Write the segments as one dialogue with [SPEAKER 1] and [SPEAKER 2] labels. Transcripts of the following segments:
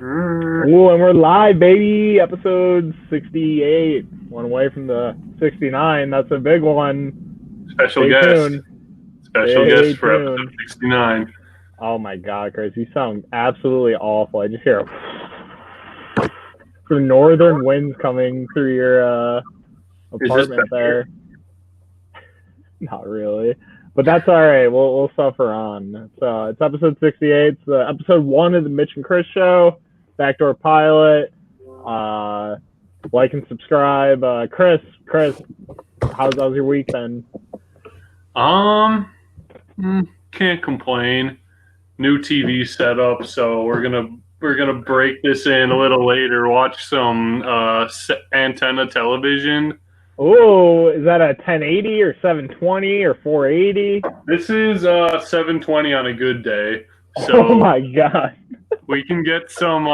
[SPEAKER 1] Ooh, and we're live, baby. Episode 68. One away from the 69. That's a big one.
[SPEAKER 2] Special
[SPEAKER 1] Stay
[SPEAKER 2] guest.
[SPEAKER 1] tuned.
[SPEAKER 2] Special
[SPEAKER 1] Stay
[SPEAKER 2] guest for
[SPEAKER 1] tuned.
[SPEAKER 2] episode 69.
[SPEAKER 1] Oh my God, Chris, you sound absolutely awful. I just hear some northern winds coming through your apartment there. Not really, but that's all right. We'll suffer on. So it's episode 68. It's episode 1 of the Mitch and Chris show. Backdoor pilot. Like and subscribe. Chris, how's your week been?
[SPEAKER 2] Can't complain. New TV setup, so we're gonna break this in a little later. Watch some antenna television.
[SPEAKER 1] Oh, is that a 1080 or 720 or 480?
[SPEAKER 2] This is 720 on a good day. So
[SPEAKER 1] oh my God.
[SPEAKER 2] We can get some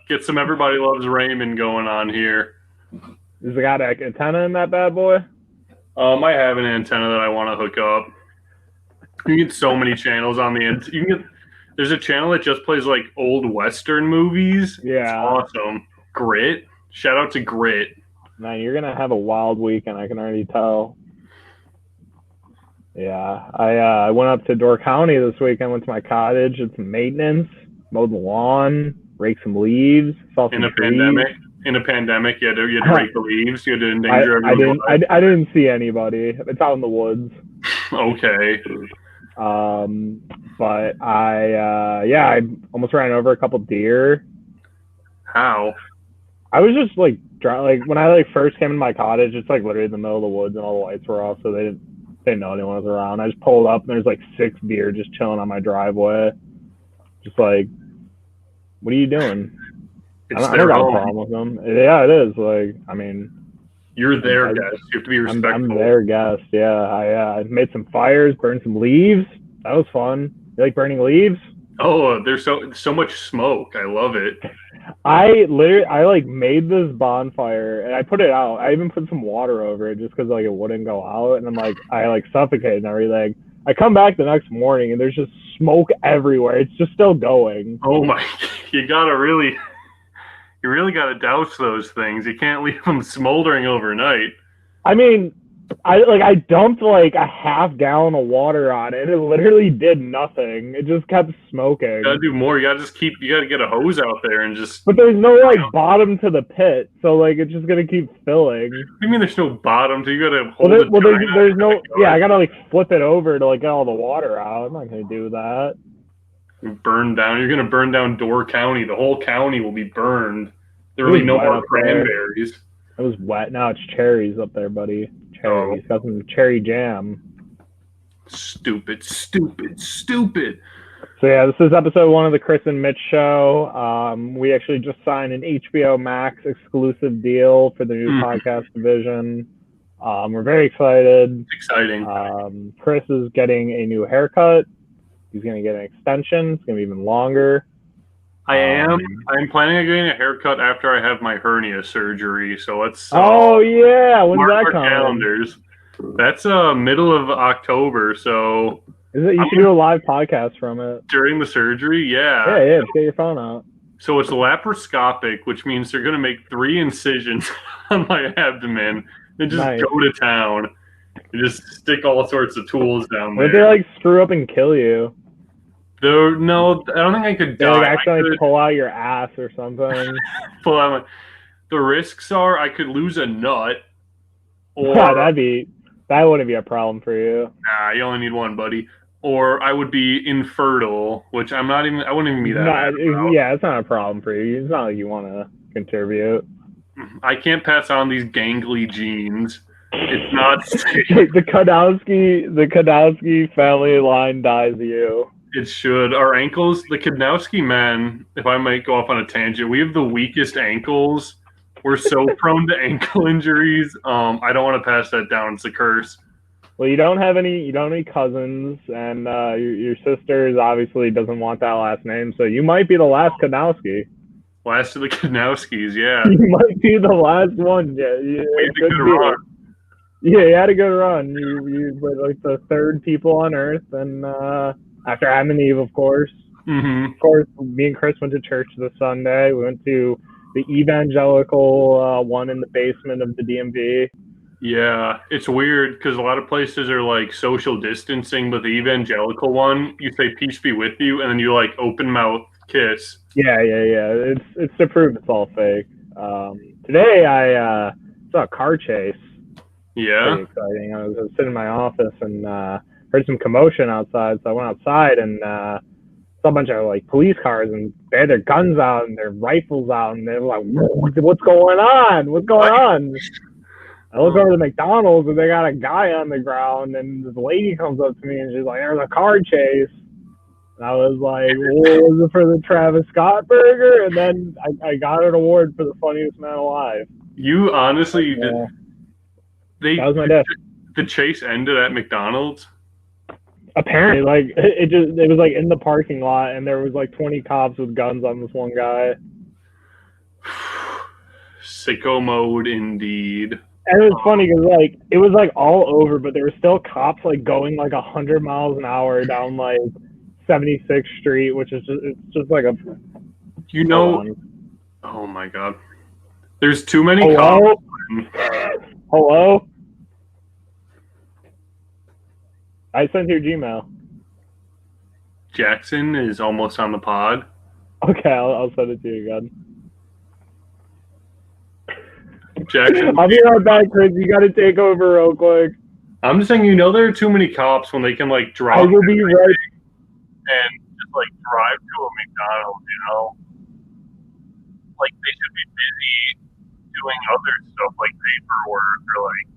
[SPEAKER 2] Everybody Loves Raymond going on here.
[SPEAKER 1] Has it got an antenna in that bad boy?
[SPEAKER 2] I have an antenna that I want to hook up. You can get so many channels on the end. There's a channel that just plays like old Western movies.
[SPEAKER 1] Yeah.
[SPEAKER 2] It's awesome. Grit. Shout out to Grit.
[SPEAKER 1] Man, you're gonna have a wild weekend. I can already tell. Yeah, I went up to Door County this weekend. Went to my cottage, did some maintenance, mowed the lawn, raked some leaves. Saw some trees.
[SPEAKER 2] In a pandemic, you had to rake the leaves. You had to endanger everyone.
[SPEAKER 1] I didn't see anybody. It's out in the woods.
[SPEAKER 2] Okay.
[SPEAKER 1] But I almost ran over a couple deer.
[SPEAKER 2] How?
[SPEAKER 1] I was just like when I first came in my cottage, it's like literally in the middle of the woods and all the lights were off, so they didn't know anyone was around. I just pulled up and there's like 6 deer just chilling on my driveway. Just like, what are you doing? I don't got a problem with them. Yeah, it is. Like, I mean,
[SPEAKER 2] you're their guest. You have to be respectful.
[SPEAKER 1] I'm their guest. Yeah, I made some fires, burned some leaves. That was fun. You like burning leaves?
[SPEAKER 2] Oh, there's so much smoke. I love it.
[SPEAKER 1] I made this bonfire and I put it out. I even put some water over it just because like it wouldn't go out, and then I suffocated and everything. I come back the next morning and there's just smoke everywhere. It's just still going.
[SPEAKER 2] Oh my! You really gotta douse those things. You can't leave them smoldering overnight.
[SPEAKER 1] I mean, I dumped like a half gallon of water on it. It literally did nothing. It just kept smoking.
[SPEAKER 2] You gotta do more. You gotta get a hose out there and just.
[SPEAKER 1] But there's no bottom to the pit, so like it's just gonna keep filling.
[SPEAKER 2] What do you mean there's no bottom? So you gotta hold it.
[SPEAKER 1] Well, there's no. Yeah, I gotta flip it over to get all the water out. I'm not gonna do that.
[SPEAKER 2] Burn down. You're gonna burn down Door County. The whole county will be burned. There will be no more cranberries.
[SPEAKER 1] It was wet. Now it's cherries up there, buddy. Cherries. Got some cherry jam.
[SPEAKER 2] Stupid.
[SPEAKER 1] So yeah, this is episode 1 of the Chris and Mitch show. We actually just signed an HBO Max exclusive deal for the new podcast division. We're very excited.
[SPEAKER 2] It's exciting.
[SPEAKER 1] Chris is getting a new haircut. He's going to get an extension. It's going to be even longer.
[SPEAKER 2] I'm planning on getting a haircut after I have my hernia surgery. So let's.
[SPEAKER 1] Oh yeah, when's that coming?
[SPEAKER 2] Calendars. That's middle of October. So.
[SPEAKER 1] Is it? You should do a live podcast from it
[SPEAKER 2] during the surgery. Yeah.
[SPEAKER 1] Yeah. Get your phone out.
[SPEAKER 2] So it's laparoscopic, which means they're going to make 3 incisions on my abdomen and just go to town and just stick all sorts of tools down there.
[SPEAKER 1] Would they screw up and kill you?
[SPEAKER 2] No, I don't think I could die.
[SPEAKER 1] Actually pull out your ass or something.
[SPEAKER 2] Pull out the risks are I could lose a nut. Or
[SPEAKER 1] that wouldn't be a problem for you.
[SPEAKER 2] Nah, you only need one, buddy. Or I would be infertile, which I wouldn't even be that.
[SPEAKER 1] Yeah, it's not a problem for you. It's not like you want to contribute.
[SPEAKER 2] I can't pass on these gangly genes. It's not safe.
[SPEAKER 1] The Kadowski family line dies you.
[SPEAKER 2] It should. Our ankles, the Kadnowski men, if I might go off on a tangent, we have the weakest ankles. We're so prone to ankle injuries. I don't want to pass that down. It's a curse.
[SPEAKER 1] Well, you don't have any cousins, and your sister obviously doesn't want that last name, so you might be the last Kadnowski.
[SPEAKER 2] Last of the Kadnowskis, yeah.
[SPEAKER 1] You might be the last one. Yeah,
[SPEAKER 2] we had a good run.
[SPEAKER 1] Yeah, you had a good run. You were like the 3rd people on Earth, and after Adam and Eve, of course.
[SPEAKER 2] Mm-hmm.
[SPEAKER 1] Of course, me and Chris went to church this Sunday. We went to the evangelical one in the basement of the DMV.
[SPEAKER 2] Yeah, it's weird because a lot of places are like social distancing, but the evangelical one, you say "peace be with you," and then you like open mouth kiss.
[SPEAKER 1] Yeah. It's to prove it's all fake. Today I saw a car chase.
[SPEAKER 2] Yeah.
[SPEAKER 1] Pretty exciting. I was sitting in my office and heard some commotion outside, so I went outside and saw a bunch of like police cars, and they had their guns out and their rifles out, and they were like, "What's going on? What's going on?" I look over to McDonald's and they got a guy on the ground, and this lady comes up to me and she's like, "There's a car chase." And I was like, "Well, was it for the Travis Scott burger?" And then I got an award for the funniest man alive.
[SPEAKER 2] You honestly did.
[SPEAKER 1] That was my day.
[SPEAKER 2] The chase ended at McDonald's.
[SPEAKER 1] Apparently, like it was like in the parking lot, and there was like 20 cops with guns on this one guy.
[SPEAKER 2] Sicko mode, indeed.
[SPEAKER 1] And it was funny because like it was like all over, but there were still cops like going like 100 miles an hour down like 76th Street, which is just like a.
[SPEAKER 2] You know. Oh my God. There's too many
[SPEAKER 1] cops. Hello. I sent your Gmail.
[SPEAKER 2] Jackson is almost on the pod.
[SPEAKER 1] Okay, I'll send it to you again.
[SPEAKER 2] Jackson,
[SPEAKER 1] I'll be right back, Chris. You got to take over real quick.
[SPEAKER 2] I'm just saying, there are too many cops when they can like drive.
[SPEAKER 1] I will be right.
[SPEAKER 2] And just like drive to a McDonald's, like they should be busy doing other stuff like paperwork or like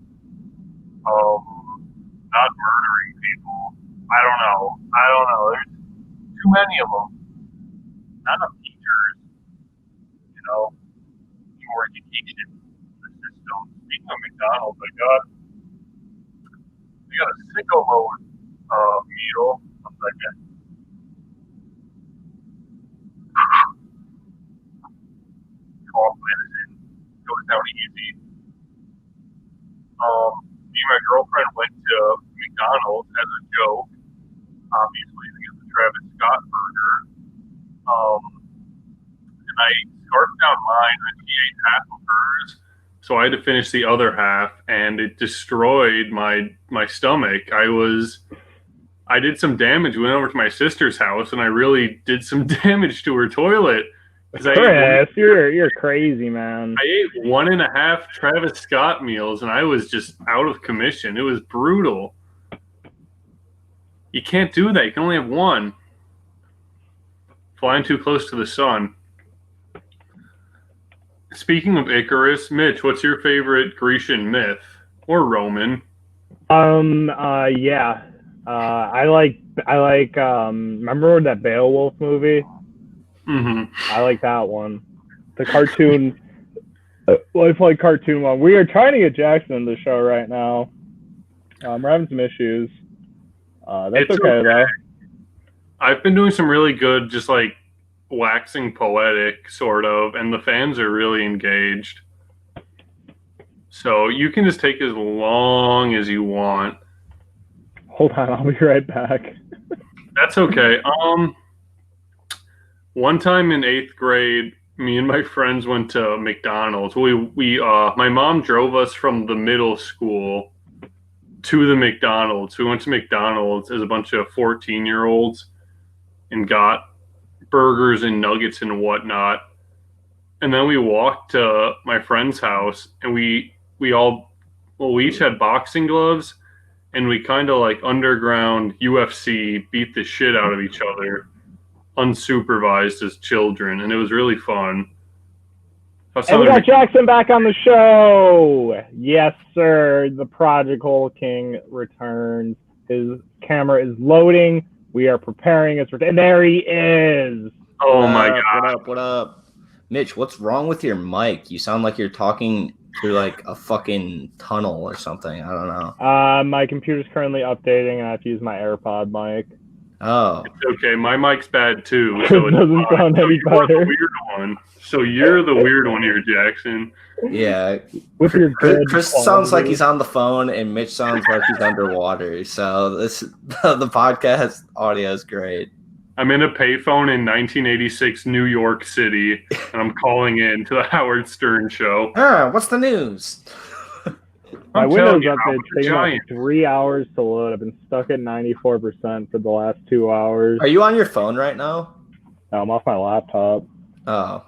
[SPEAKER 2] not murdering people. I don't know. There's too many of them. Not enough teachers. More education in the system. Speaking of McDonald's, I got a sicko mode meal. One second. Cough medicine goes down easy. Me and my girlfriend went to McDonald's as a joke, obviously, to get the Travis Scott burger. And I scarfed down mine, and she ate half of hers, so I had to finish the other half, and it destroyed my stomach. I did some damage. We went over to my sister's house, and I really did some damage to her toilet.
[SPEAKER 1] Chris, you're crazy, man.
[SPEAKER 2] I ate 1.5 Travis Scott meals, and I was just out of commission. It was brutal. You can't do that. You can only have one. Flying too close to the sun. Speaking of Icarus, Mitch, what's your favorite Grecian myth or Roman?
[SPEAKER 1] Yeah. I like. Remember that Beowulf movie?
[SPEAKER 2] Mm-hmm.
[SPEAKER 1] I like that one. The cartoon, lifelike cartoon one. We are trying to get Jackson in the show right now. We're having some issues. That's okay though.
[SPEAKER 2] I've been doing some really good, just like waxing poetic, sort of, and the fans are really engaged. So you can just take as long as you want.
[SPEAKER 1] Hold on, I'll be right back.
[SPEAKER 2] That's okay. One time in 8th grade, me and my friends went to McDonald's. My mom drove us from the middle school to the McDonald's. We went to McDonald's as a bunch of 14-year-olds and got burgers and nuggets and whatnot. And then we walked to my friend's house, and we each had boxing gloves, and we kind of like underground UFC beat the shit out of each other, unsupervised as children, and it was really fun.
[SPEAKER 1] And we got Jackson back on the show. Yes, sir. The Prodigal King returns. His camera is loading. We are preparing his return. And there he is.
[SPEAKER 2] Oh my God.
[SPEAKER 3] What up? Mitch, what's wrong with your mic? You sound like you're talking through like a fucking tunnel or something. I don't know.
[SPEAKER 1] My computer's currently updating, and I have to use my AirPod mic.
[SPEAKER 3] Oh.
[SPEAKER 2] It's okay. My mic's bad too. So
[SPEAKER 1] it doesn't sound any better.
[SPEAKER 2] So you're the weird one here, Jackson.
[SPEAKER 3] Yeah.
[SPEAKER 1] With your
[SPEAKER 3] Chris sounds like he's on the phone, and Mitch sounds like he's underwater. So the podcast audio is great.
[SPEAKER 2] I'm in a payphone in 1986 New York City, and I'm calling in to the Howard Stern show.
[SPEAKER 3] What's the news?
[SPEAKER 1] My
[SPEAKER 2] I'm
[SPEAKER 1] Windows
[SPEAKER 2] telling you,
[SPEAKER 1] update's
[SPEAKER 2] Howard's a
[SPEAKER 1] taking about
[SPEAKER 2] giant.
[SPEAKER 1] 3 hours to load. I've been stuck at 94% for the last 2 hours.
[SPEAKER 3] Are you on your phone right now?
[SPEAKER 1] I'm off my laptop.
[SPEAKER 3] Oh.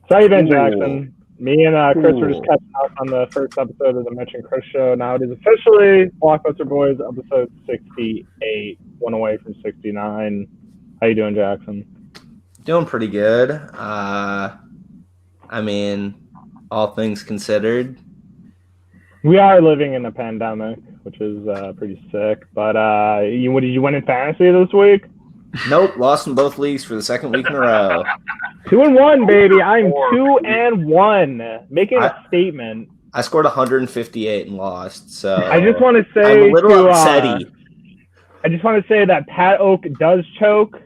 [SPEAKER 1] So how you been,
[SPEAKER 3] Cool.
[SPEAKER 1] Jackson? Me and Chris were just
[SPEAKER 3] Cool.
[SPEAKER 1] catching up on the first episode of the Mitch and Chris show. Now it is officially Blockbuster Boys episode 68, one away from 69. How you doing, Jackson?
[SPEAKER 3] Doing pretty good. I mean, all things considered.
[SPEAKER 1] We are living in a pandemic, which is pretty sick. But did you win in fantasy this week?
[SPEAKER 3] Nope, lost in both leagues for the second week in a row.
[SPEAKER 1] 2-1, baby. I'm 2-1, making a statement.
[SPEAKER 3] I scored 158 and lost. So
[SPEAKER 1] I just want to
[SPEAKER 3] I'm
[SPEAKER 1] say
[SPEAKER 3] a little upsetty.
[SPEAKER 1] I just want to say that Pat Oak does choke.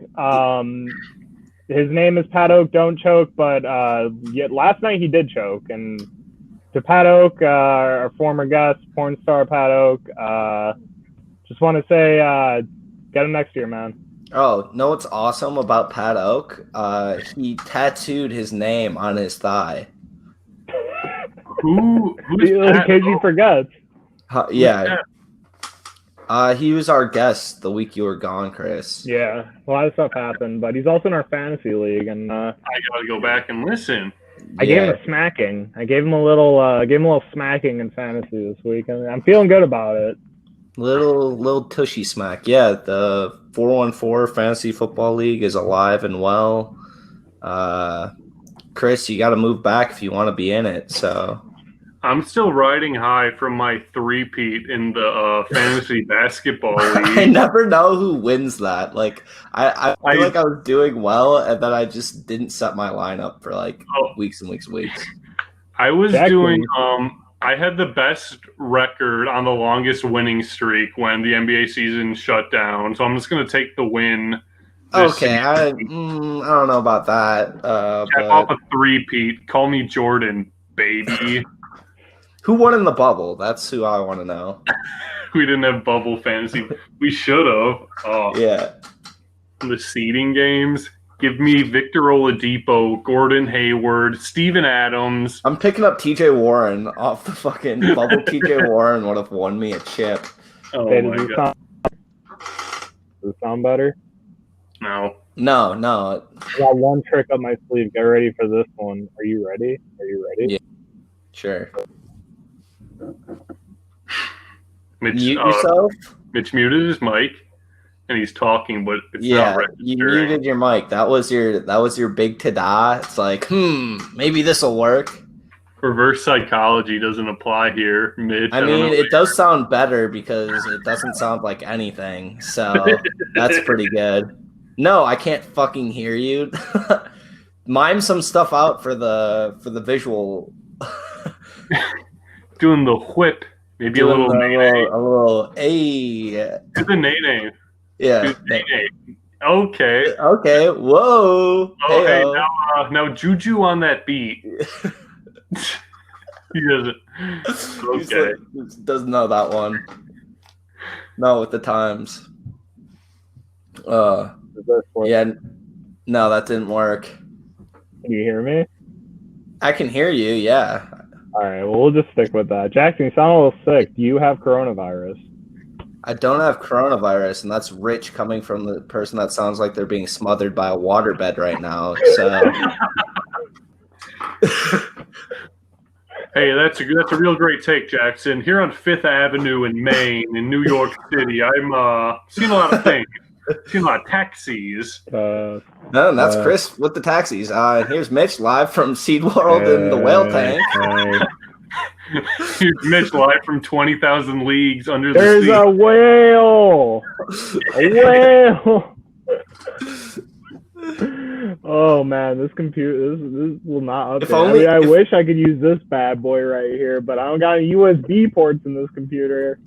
[SPEAKER 1] His name is Pat Oak, don't choke. But yet last night he did choke. And to Pat Oak, our former guest, porn star Pat Oak, just want to say get him next year, man.
[SPEAKER 3] Oh, know what's awesome about Pat Oak? He tattooed his name on his thigh.
[SPEAKER 2] Who's
[SPEAKER 1] In
[SPEAKER 2] Pat
[SPEAKER 1] case he
[SPEAKER 2] Oak?
[SPEAKER 1] forgets.
[SPEAKER 3] Yeah. He was our guest the week you were gone, Chris.
[SPEAKER 1] Yeah, a lot of stuff happened. But he's also in our fantasy league. And
[SPEAKER 2] I gotta go back and listen.
[SPEAKER 1] I gave him a smacking. I gave him a little smacking in fantasy this week, and I'm feeling good about it.
[SPEAKER 3] Little tushy smack. Yeah, the 414 Fantasy Football League is alive and well. Chris, you got to move back if you want to be in it. So
[SPEAKER 2] I'm still riding high from my three-peat in the fantasy basketball
[SPEAKER 3] I
[SPEAKER 2] league.
[SPEAKER 3] never know who wins that. Like I feel like I was doing well, and then I just didn't set my lineup for like weeks and weeks and weeks.
[SPEAKER 2] I was
[SPEAKER 1] Jackson.
[SPEAKER 2] doing I had the best record on the longest winning streak when the NBA season shut down. So I'm just going to take the win. this
[SPEAKER 3] Okay, I don't know about that.
[SPEAKER 2] Check off a three-peat. Call me Jordan, baby.
[SPEAKER 3] Who won in the bubble? That's who I want to know.
[SPEAKER 2] We didn't have bubble fantasy. We should have. Oh,
[SPEAKER 3] Yeah.
[SPEAKER 2] the seeding games. Give me Victor Oladipo, Gordon Hayward, Steven Adams.
[SPEAKER 3] I'm picking up TJ Warren off the fucking bubble. TJ Warren would have won me a chip.
[SPEAKER 2] Oh
[SPEAKER 1] Hey,
[SPEAKER 2] my
[SPEAKER 1] does
[SPEAKER 2] god.
[SPEAKER 1] it sound better?
[SPEAKER 2] No.
[SPEAKER 3] No.
[SPEAKER 1] I got one trick up my sleeve. Get ready for this one. Are you ready?
[SPEAKER 3] Yeah. Sure.
[SPEAKER 2] Mitch,
[SPEAKER 3] Mute yourself?
[SPEAKER 2] Mitch muted his mic, and he's talking, but it's
[SPEAKER 3] Yeah,
[SPEAKER 2] not
[SPEAKER 3] you
[SPEAKER 2] registering.
[SPEAKER 3] muted your mic. That was your big ta-da. It's like, maybe this will work.
[SPEAKER 2] Reverse psychology doesn't apply here, Mitch.
[SPEAKER 3] I
[SPEAKER 2] don't
[SPEAKER 3] mean,
[SPEAKER 2] know.
[SPEAKER 3] it does sound better because it doesn't sound like anything. So that's pretty good. No, I can't fucking hear you. Mime some stuff out for the visual.
[SPEAKER 2] Doing the whip, maybe
[SPEAKER 3] Doing
[SPEAKER 2] a little nay-nay.
[SPEAKER 3] a little, hey.
[SPEAKER 2] Do the nay-nay.
[SPEAKER 3] Yeah.
[SPEAKER 2] Do the nay-nay. Okay.
[SPEAKER 3] Okay. Whoa.
[SPEAKER 2] Oh, hey,
[SPEAKER 3] Heyo.
[SPEAKER 2] now Juju on that beat. He doesn't.
[SPEAKER 3] He's
[SPEAKER 2] Okay.
[SPEAKER 3] like, doesn't know that one. No, with the times. Yeah. No, that didn't work.
[SPEAKER 1] Can you hear me?
[SPEAKER 3] I can hear you. Yeah.
[SPEAKER 1] All right, well, we'll just stick with that. Jackson, you sound a little sick. Do you have coronavirus?
[SPEAKER 3] I don't have coronavirus, and that's rich coming from the person that sounds like they're being smothered by a waterbed right now. So.
[SPEAKER 2] Hey, that's a real great take, Jackson. Here on Fifth Avenue in Maine, in New York City, I'm seeing a lot of things. Seen a lot of taxis.
[SPEAKER 3] No, that's Chris with the taxis. Here's Mitch live from Seed World in the whale tank.
[SPEAKER 2] Here's Mitch live from 20,000 leagues under the
[SPEAKER 1] There's
[SPEAKER 2] sea.
[SPEAKER 1] a whale! A whale! Oh man, this computer, this will not update.
[SPEAKER 3] If only-
[SPEAKER 1] I wish I could use this bad boy right here, but I don't got any USB ports in this computer.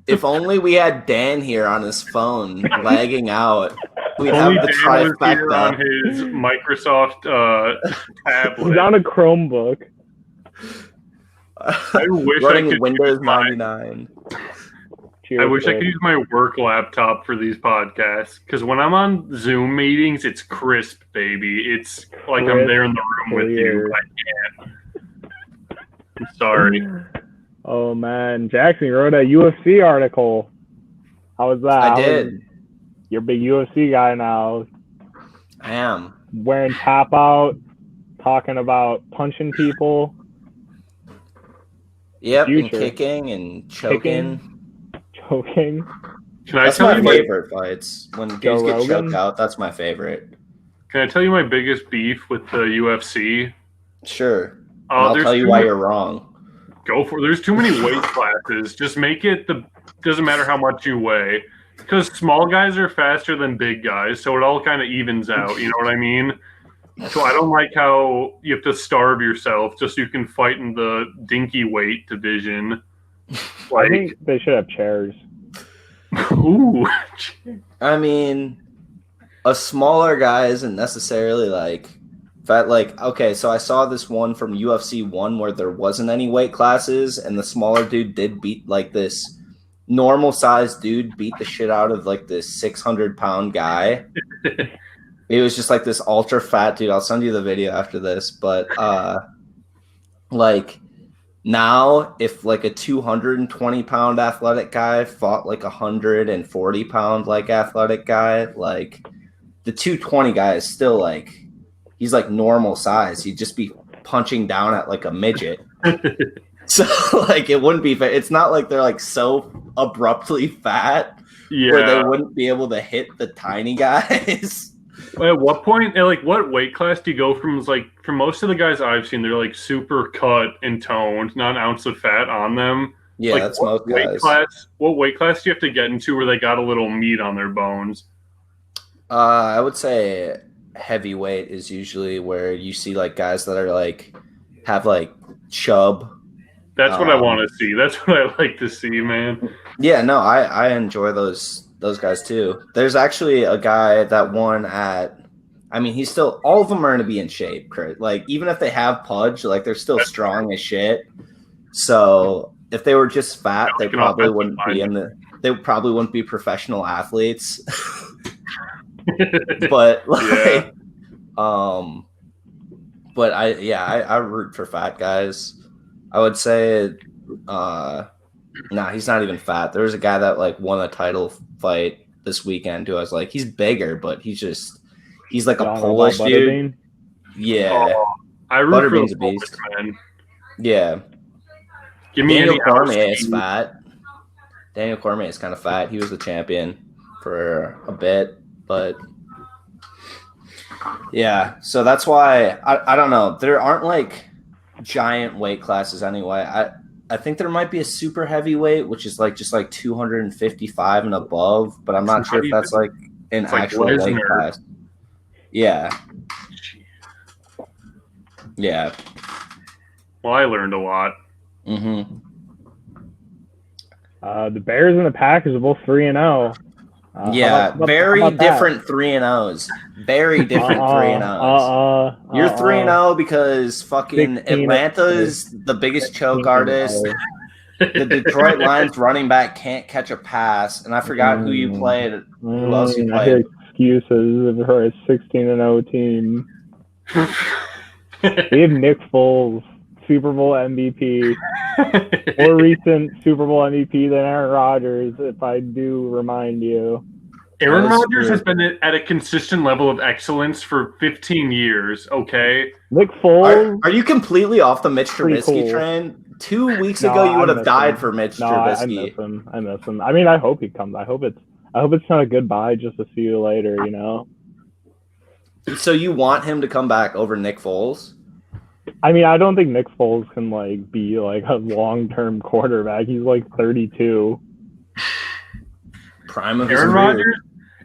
[SPEAKER 3] If only we had Dan here on his phone, lagging out. We'd have
[SPEAKER 2] Only
[SPEAKER 3] the
[SPEAKER 2] Dan was here on
[SPEAKER 3] trifecta.
[SPEAKER 2] his Microsoft tablet.
[SPEAKER 1] He's on a Chromebook.
[SPEAKER 2] I wish I
[SPEAKER 3] Running
[SPEAKER 2] could
[SPEAKER 3] Windows
[SPEAKER 2] use my-
[SPEAKER 3] 99.
[SPEAKER 1] Cheers,
[SPEAKER 2] I wish I
[SPEAKER 1] kid.
[SPEAKER 2] could use my work laptop for these podcasts because when I'm on Zoom meetings, it's crisp, baby. It's like I'm there in the room with you.
[SPEAKER 1] Clear.
[SPEAKER 2] I can't. I'm sorry.
[SPEAKER 1] Oh man, Jackson, you wrote a UFC article. How was that?
[SPEAKER 3] I did.
[SPEAKER 1] You're a big UFC guy now.
[SPEAKER 3] I am.
[SPEAKER 1] Wearing tap out, talking about punching people.
[SPEAKER 3] Yep, and
[SPEAKER 1] Future.
[SPEAKER 3] kicking and choking.
[SPEAKER 1] Choking.
[SPEAKER 2] Can I
[SPEAKER 3] That's
[SPEAKER 2] tell
[SPEAKER 3] my
[SPEAKER 2] you
[SPEAKER 3] favorite fights. When dudes
[SPEAKER 1] Joe
[SPEAKER 3] get
[SPEAKER 1] Rogan?
[SPEAKER 3] choked out, that's my favorite.
[SPEAKER 2] Can I tell you my biggest beef with the UFC?
[SPEAKER 3] Sure. And I'll
[SPEAKER 2] There's
[SPEAKER 3] tell you
[SPEAKER 2] too
[SPEAKER 3] why
[SPEAKER 2] many-
[SPEAKER 3] you're wrong.
[SPEAKER 2] Go for it. There's too many weight classes. Just make it doesn't matter how much you weigh. Because small guys are faster than big guys, so it all kind of evens out. You know what I mean? So I don't like how you have to starve yourself just so you can fight in the dinky weight division.
[SPEAKER 1] I think they should have chairs.
[SPEAKER 2] Ooh.
[SPEAKER 3] I mean, a smaller guy isn't necessarily like fat. Like, okay, so I saw this one from UFC 1 where there wasn't any weight classes, and the smaller dude did beat like this normal sized dude beat the shit out of like this 600-pound guy. It was just like this ultra fat dude. I'll send you the video after this, but like now if like a 220-pound athletic guy fought like a 140-pound like athletic guy, like the 220 guy is still like he's like normal size. He'd just be punching down at like a midget. So like it wouldn't be fair. It's not like they're like so abruptly fat where they wouldn't be able to hit the tiny guys.
[SPEAKER 2] At what point, like, what weight class do you go from? Like, for most of the guys I've seen, they're like super cut and toned, not an ounce of fat on them.
[SPEAKER 3] Yeah,
[SPEAKER 2] like,
[SPEAKER 3] that's most guys.
[SPEAKER 2] What weight class do you have to get into where they got a little meat on their bones?
[SPEAKER 3] I would say heavyweight is usually where you see like guys that are like have like chub.
[SPEAKER 2] That's what I want to see. That's what I like to see, man.
[SPEAKER 3] Yeah, no, I enjoy those guys too. There's actually a guy that won at. I mean, he's still. All of them are going to be in shape, Kurt. Like even if they have pudge, like they're still strong as shit. So if they were just fat, they probably wouldn't be in the. They probably wouldn't be professional athletes. But like, but I root for fat guys. I would say, he's not even fat. There was a guy that like won a title fight this weekend who I was like, he's bigger, but he's like a Polish dude. Yeah,
[SPEAKER 2] I root for
[SPEAKER 3] Butterbean's
[SPEAKER 2] the
[SPEAKER 3] a beast.
[SPEAKER 2] Polish man.
[SPEAKER 3] Yeah,
[SPEAKER 2] Give me
[SPEAKER 3] Daniel
[SPEAKER 2] any
[SPEAKER 3] Cormier is fat. Daniel Cormier is kind of fat. He was the champion for a bit, but yeah. So that's why I don't know. There aren't like giant weight classes anyway. I think there might be a super heavyweight, which is like just like 255 and above, but I'm not sure if that's like an actual weight class. Yeah. Yeah.
[SPEAKER 2] Well, I learned a lot.
[SPEAKER 3] Mm-hmm.
[SPEAKER 1] The Bears and the Packers are both 3-0.
[SPEAKER 3] Very different 3-0s. Very different 3-0s. You're 3-0 because fucking Atlanta's the biggest choke artist. The Detroit Lions running back can't catch a pass, and I forgot who you played. Who else you
[SPEAKER 1] I
[SPEAKER 3] played?
[SPEAKER 1] hear excuses for a 16-0 team. We have Nick Foles, Super Bowl MVP, more recent Super Bowl MVP than Aaron Rodgers, if I do remind you.
[SPEAKER 2] Aaron Rodgers has been at a consistent level of excellence for 15 years, okay?
[SPEAKER 1] Nick Foles.
[SPEAKER 3] Are you completely off the Mitch
[SPEAKER 1] Pretty
[SPEAKER 3] Trubisky
[SPEAKER 1] cool.
[SPEAKER 3] train? 2 weeks ago, you would have died for Mitch Trubisky.
[SPEAKER 1] I miss him. I mean, I hope he comes. I hope it's not a goodbye just to see you later, you know?
[SPEAKER 3] So you want him to come back over Nick Foles?
[SPEAKER 1] I mean, I don't think Nick Foles can like be like a long-term quarterback. He's like 32.
[SPEAKER 3] Prime of his
[SPEAKER 2] Aaron
[SPEAKER 3] career.
[SPEAKER 2] Rodgers.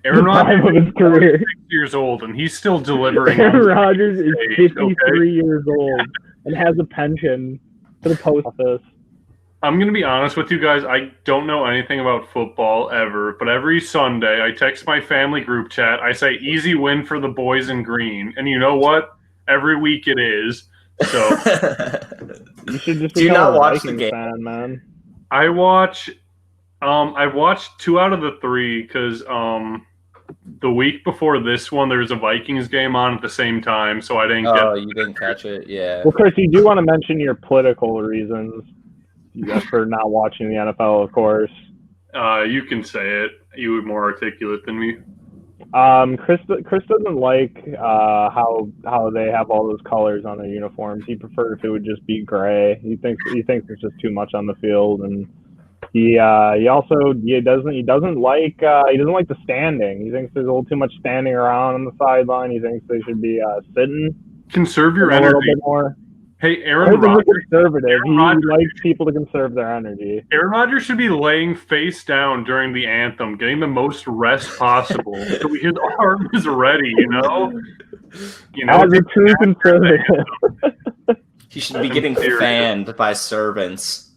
[SPEAKER 2] Aaron
[SPEAKER 1] Prime
[SPEAKER 2] Rodgers
[SPEAKER 1] of his career.
[SPEAKER 2] is 6 years old, and he's still delivering.
[SPEAKER 1] Aaron Rodgers is
[SPEAKER 2] stage,
[SPEAKER 1] 53 years old and has a pension for the post office.
[SPEAKER 2] I'm going to be honest with you guys. I don't know anything about football ever, but every Sunday I text my family group chat. I say, easy win for the boys in green. And you know what? Every week it is. So
[SPEAKER 1] You should just
[SPEAKER 3] Do you
[SPEAKER 1] become
[SPEAKER 3] not
[SPEAKER 1] a
[SPEAKER 3] watch the
[SPEAKER 1] Vikings
[SPEAKER 3] game?
[SPEAKER 1] fan, man.
[SPEAKER 2] I watch I've watched 2 out of the 3 because the week before this one, there was a Vikings game on at the same time, so I didn't
[SPEAKER 3] Oh, you didn't catch it? Yeah.
[SPEAKER 1] Well, Chris, you do want to mention your political reasons for not watching the NFL, of course.
[SPEAKER 2] You can say it. You were more articulate than me.
[SPEAKER 1] Chris doesn't like how they have all those colors on their uniforms. He prefers if it would just be gray. He thinks it's just too much on the field, and he doesn't like the standing. He thinks there's a little too much standing around on the sideline. He thinks they should be sitting.
[SPEAKER 2] Conserve your
[SPEAKER 1] a little
[SPEAKER 2] energy.
[SPEAKER 1] bit more.
[SPEAKER 2] Hey, Aaron Rodgers.
[SPEAKER 1] Conservative. He likes people to conserve their energy.
[SPEAKER 2] Aaron Rodgers should be laying face down during the anthem, getting the most rest possible, so his arm is ready. You know,
[SPEAKER 1] as a true conservative.
[SPEAKER 3] He should be getting fanned by servants.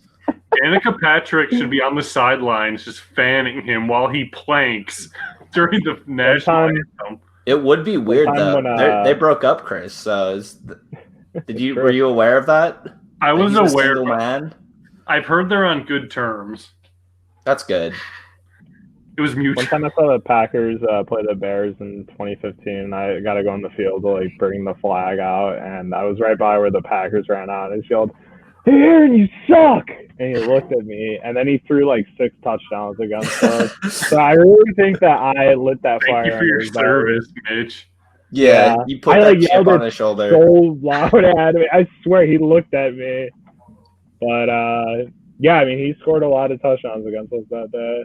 [SPEAKER 2] Danica Patrick should be on the sidelines, just fanning him while he planks during the national anthem.
[SPEAKER 3] It would be weird though. They broke up, Chris. So were you aware of that?
[SPEAKER 2] I was aware.
[SPEAKER 3] Man?
[SPEAKER 2] I've heard they're on good terms.
[SPEAKER 3] That's good.
[SPEAKER 2] It was mutual.
[SPEAKER 1] One time I saw the Packers play the Bears in 2015. I got to go on the field to bring the flag out, and I was right by where the Packers ran out. And he yelled, "Hey, Aaron, you suck!" And he looked at me, and then he threw 6 touchdowns against us. So I really think that I lit that fire.
[SPEAKER 2] Thank you for your service, Mitch.
[SPEAKER 3] Yeah, you put that chip on his shoulder.
[SPEAKER 1] So loud at me. I swear he looked at me. But yeah, I mean he scored a lot of touchdowns against us that day.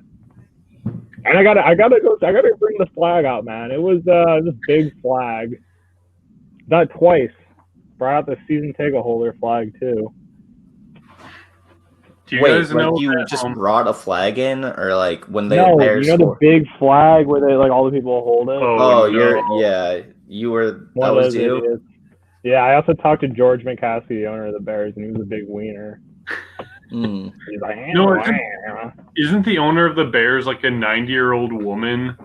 [SPEAKER 1] And I gotta bring the flag out, man. It was this big flag. Not twice. Brought out the season ticket holder flag too.
[SPEAKER 2] Do you guys know
[SPEAKER 3] you just brought a flag in, or when they
[SPEAKER 1] Bears the big flag where they all the people hold it?
[SPEAKER 3] You were that was you.
[SPEAKER 1] Idiots. Yeah, I also talked to George McCaskey, the owner of the Bears, and he was a big wiener.
[SPEAKER 3] Mm.
[SPEAKER 1] He's like,
[SPEAKER 2] isn't the owner of the Bears a 90-year-old woman?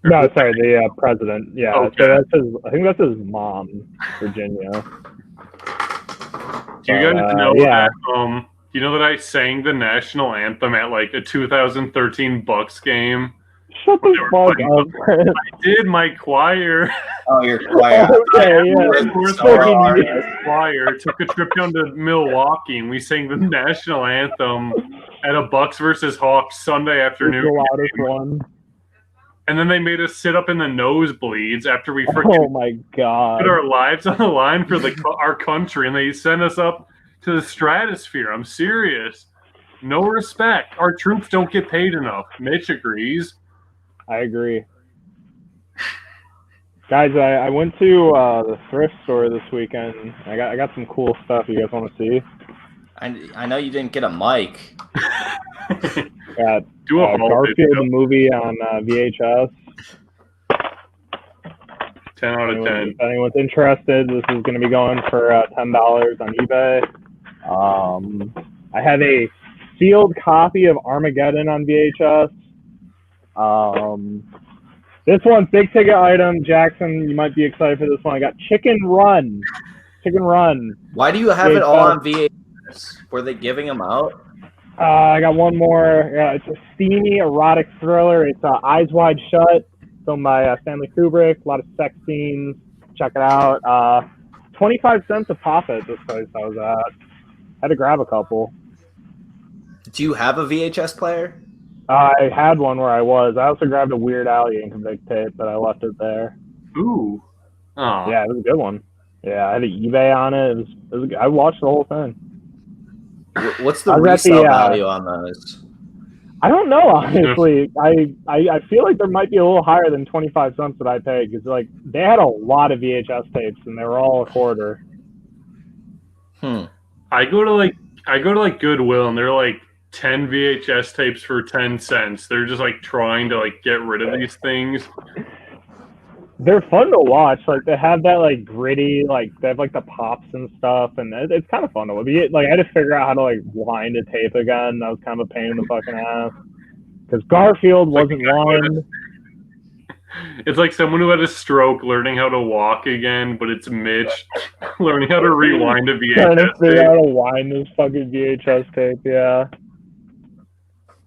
[SPEAKER 1] No, sorry, the president. Yeah,
[SPEAKER 2] okay.
[SPEAKER 1] So I think that's his mom, Virginia.
[SPEAKER 2] Do you guys know that? You know that I sang the national anthem at a 2013 Bucks game?
[SPEAKER 1] Shut the fuck up, Chris.
[SPEAKER 2] I did my choir.
[SPEAKER 3] Oh, your choir.
[SPEAKER 1] Okay,
[SPEAKER 2] Choir took a trip down to Milwaukee, and we sang the national anthem at a Bucks versus Hawks Sunday afternoon.
[SPEAKER 1] The loudest one.
[SPEAKER 2] And then they made us sit up in the nosebleeds after we
[SPEAKER 1] put
[SPEAKER 2] our lives on the line for our country, and they sent us up to the stratosphere. I'm serious. No respect. Our troops don't get paid enough. Mitch agrees.
[SPEAKER 1] I agree. Guys, I went to the thrift store this weekend. I got some cool stuff. You guys want to see?
[SPEAKER 3] I know you didn't get a mic.
[SPEAKER 1] Got Garfield the movie on VHS.
[SPEAKER 2] 10 out of 10.
[SPEAKER 1] If anyone's interested, this is going to be going for $10 on eBay. I have a sealed copy of Armageddon on VHS. This one's big ticket item. Jackson, you might be excited for this one. I got Chicken Run.
[SPEAKER 3] Why do you have it all on VHS? Were they giving them out?
[SPEAKER 1] I got one more. It's a steamy erotic thriller. It's Eyes Wide Shut, filmed by Stanley Kubrick. A lot of sex scenes. Check it out. 25 cents a pop at this place I was at. Had to grab a couple.
[SPEAKER 3] Do you have a VHS player?
[SPEAKER 1] I had one where I was. I also grabbed a Weird Al Yankovic tape, but I left it there.
[SPEAKER 2] Ooh. Oh.
[SPEAKER 1] Yeah, it was a good one. Yeah, I had an eBay on it. It was I watched the whole thing.
[SPEAKER 3] What's the resale value on those?
[SPEAKER 1] I don't know, honestly. I feel like there might be a little higher than 25 cents that I paid because they had a lot of VHS tapes and they were all a quarter.
[SPEAKER 2] I go to Goodwill and they're 10 VHS tapes for 10 cents. They're just trying to get rid of these things.
[SPEAKER 1] They're fun to watch. They have that gritty, they have the pops and stuff, and it's kind of fun to watch. I had to figure out how to wind a tape again. That was kind of a pain in the fucking ass. Because Garfield wasn't one.
[SPEAKER 2] It's like someone who had a stroke learning how to walk again, but it's Mitch learning how to rewind a VHS tape.
[SPEAKER 1] Trying to figure out how to wind this fucking VHS tape, yeah.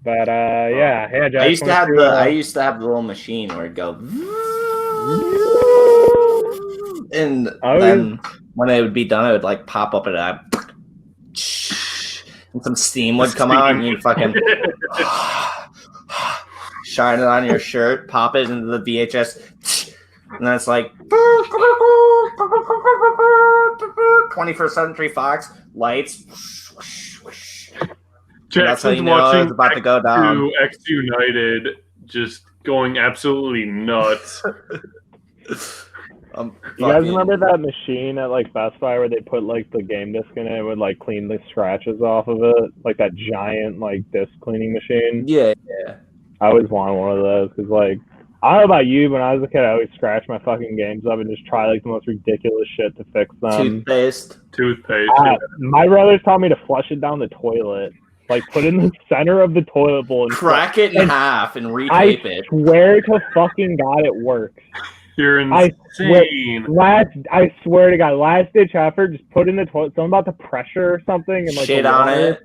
[SPEAKER 1] But yeah, Jack,
[SPEAKER 3] I used to have
[SPEAKER 1] wanna
[SPEAKER 3] I
[SPEAKER 1] do,
[SPEAKER 3] used to have the little machine where it'd go, and
[SPEAKER 1] I
[SPEAKER 3] then when it would be done, it would like pop up and and some steam would come out, and you'd fucking shine it on your shirt, pop it into the VHS, and then it's like 21st Century Fox lights. That's how you
[SPEAKER 2] Jackson's
[SPEAKER 3] know
[SPEAKER 2] watching
[SPEAKER 3] it's about to go down.
[SPEAKER 2] X United, just going absolutely nuts.
[SPEAKER 1] you guys remember that machine at like Best Buy where they put like the game disc in it and would like clean the scratches off of it, like that giant like disc cleaning machine?
[SPEAKER 3] Yeah.
[SPEAKER 1] I always wanted one of those because like I don't know about you, but when I was a kid, I always scratch my fucking games up and just try like the most ridiculous shit to fix them.
[SPEAKER 3] Toothpaste.
[SPEAKER 1] My brothers taught me to flush it down the toilet. Like, put it in the center of the toilet bowl and
[SPEAKER 3] crack it in half and retape it.
[SPEAKER 1] I swear to fucking God it works.
[SPEAKER 2] You're insane.
[SPEAKER 1] I swear to God, last ditch effort, just put in the toilet, something about the pressure or something. And like
[SPEAKER 3] shit on it.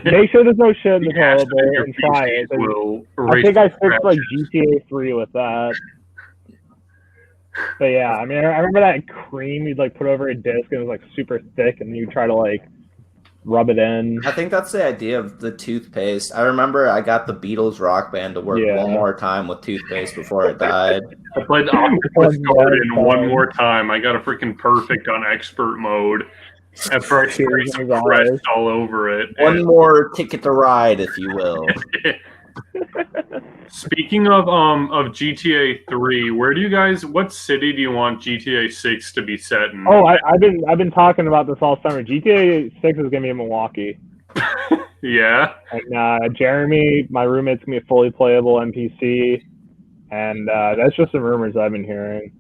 [SPEAKER 1] Make sure there's no shit in the toilet bowl and try it. I think I fixed like GTA 3 with that. But yeah, I mean, I remember that cream you'd like put over a disc and it was like super thick and you try to like rub it in.
[SPEAKER 3] I think that's the idea of the toothpaste. I remember I got the Beatles Rock Band to work one more time with toothpaste before it died.
[SPEAKER 2] I played the Octopus Garden one more time. I got a freaking perfect on expert mode. After I sprayed some crest all over it.
[SPEAKER 3] One more ticket to ride, if you will.
[SPEAKER 2] Speaking of GTA 3, what city do you want GTA 6 to be set in?
[SPEAKER 1] Oh, I've been talking about this all summer. GTA 6 is gonna be in Milwaukee.
[SPEAKER 2] Yeah.
[SPEAKER 1] And Jeremy, my roommate's gonna be a fully playable NPC, and that's just some rumors I've been hearing.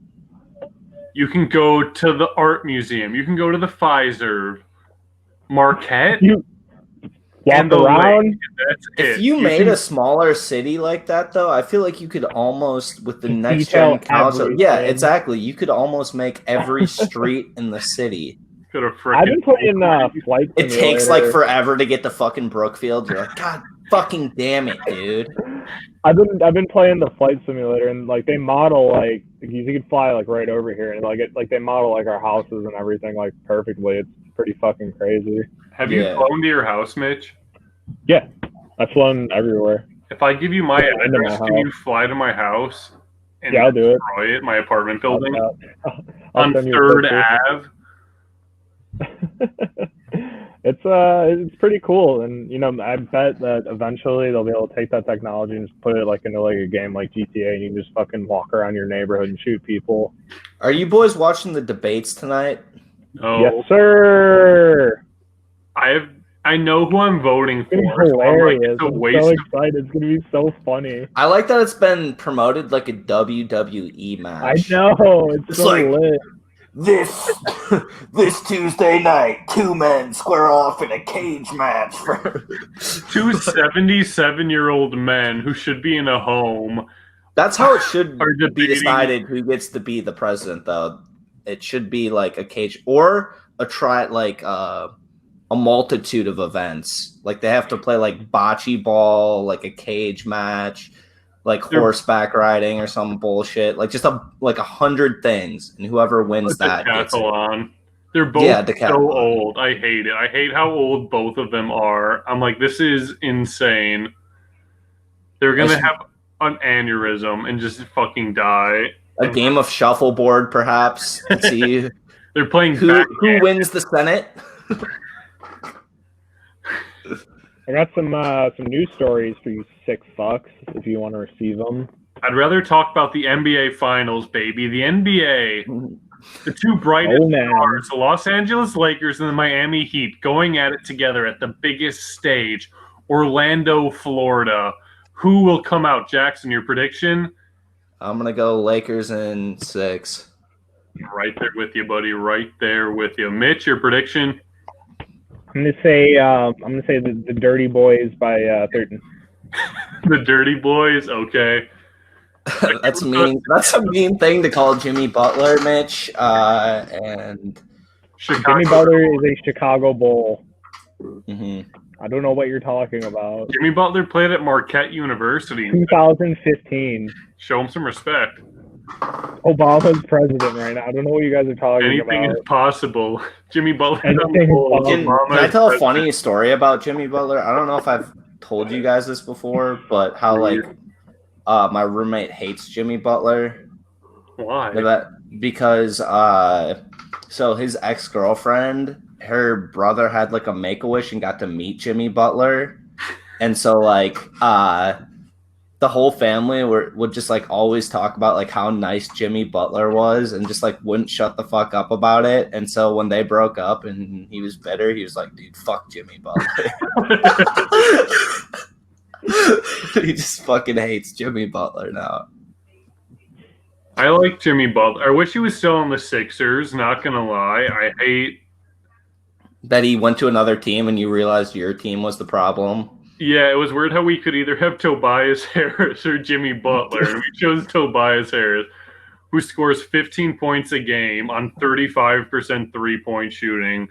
[SPEAKER 2] You can go to the art museum. You can go to the Pfizer, Marquette.
[SPEAKER 1] Walk around.
[SPEAKER 2] That's
[SPEAKER 3] if you made a smaller city like that, though, I feel like you could almost, with the next gen console, exactly. You could almost make every street in the city.
[SPEAKER 1] I've been playing Flight Simulator.
[SPEAKER 3] It takes like forever to get to fucking Brookfield. You're like, God fucking damn it, dude.
[SPEAKER 1] I've been playing the Flight Simulator, and like they model like you could fly like right over here, and like they model like our houses and everything like perfectly. It's pretty fucking crazy.
[SPEAKER 2] Have you flown to your house, Mitch?
[SPEAKER 1] Yeah, I've flown everywhere.
[SPEAKER 2] If I give you my address, can you fly to my house and
[SPEAKER 1] I'll do
[SPEAKER 2] destroy it, my apartment building
[SPEAKER 1] I'll
[SPEAKER 2] on 3rd Ave?
[SPEAKER 1] It's pretty cool, and you know I bet that eventually they'll be able to take that technology and just put it like into like a game like GTA, and you can just fucking walk around your neighborhood and shoot people.
[SPEAKER 3] Are you boys watching the debates tonight?
[SPEAKER 2] Oh,
[SPEAKER 1] yes, sir.
[SPEAKER 2] I know who I'm voting for.
[SPEAKER 1] It's hilarious.
[SPEAKER 2] So
[SPEAKER 1] I'm so excited. It's gonna be so funny.
[SPEAKER 3] I like that it's been promoted like a WWE match.
[SPEAKER 1] I know. It's so like, lit.
[SPEAKER 3] This Tuesday night, 2 men square off in a cage match for
[SPEAKER 2] 2 77-year-old men who should be in a home.
[SPEAKER 3] That's how it should be decided who gets to be the president, though. It should be like a cage or a multitude of events. Like they have to play like bocce ball, like a cage match, like horseback riding or some bullshit. Like just 100 things, and whoever wins that gets it.
[SPEAKER 2] They're both so old. I hate it. I hate how old both of them are. I'm like, this is insane. They're gonna have an aneurysm and just fucking die.
[SPEAKER 3] A game of shuffleboard, perhaps. Let's see.
[SPEAKER 2] They're playing
[SPEAKER 3] who wins the Senate.
[SPEAKER 1] I got some news stories for you sick fucks if you want to receive them.
[SPEAKER 2] I'd rather talk about the NBA Finals, baby. The NBA, the two brightest stars, the Los Angeles Lakers and the Miami Heat, going at it together at the biggest stage, Orlando, Florida. Who will come out? Jackson, your prediction?
[SPEAKER 3] I'm gonna go Lakers in 6.
[SPEAKER 2] Right there with you, buddy. Right there with you. Mitch, your prediction?
[SPEAKER 1] I'm gonna say the Dirty Boys by 13.
[SPEAKER 2] The Dirty Boys, okay.
[SPEAKER 3] That's mean. That's a mean thing to call Jimmy Butler, Mitch. And
[SPEAKER 1] Jimmy Butler is a Chicago Bull.
[SPEAKER 3] Mm-hmm.
[SPEAKER 1] I don't know what you're talking about.
[SPEAKER 2] Jimmy Butler played at Marquette University.
[SPEAKER 1] 2015.
[SPEAKER 2] Show him some respect.
[SPEAKER 1] Obama's president right now. I don't know what you guys are talking
[SPEAKER 2] Anything
[SPEAKER 1] about.
[SPEAKER 2] is possible. Jimmy Butler.
[SPEAKER 1] Anything is possible.
[SPEAKER 3] Can I tell a funny story about Jimmy Butler? I don't know if I've told you guys this before, but how like my roommate hates Jimmy Butler.
[SPEAKER 2] Why?
[SPEAKER 3] Because so his ex-girlfriend, her brother had like a Make-A-Wish and got to meet Jimmy Butler, and so like the whole family would just like always talk about like how nice Jimmy Butler was and just like wouldn't shut the fuck up about it. And so when they broke up and he was bitter, he was like, dude, fuck Jimmy Butler. He just fucking hates Jimmy Butler now.
[SPEAKER 2] I like Jimmy Butler. I wish he was still on the Sixers, not gonna lie. I hate
[SPEAKER 3] that he went to another team and you realized your team was the problem.
[SPEAKER 2] Yeah, it was weird how we could either have Tobias Harris or Jimmy Butler, and we chose Tobias Harris, who scores 15 points a game on 35% 3-point shooting,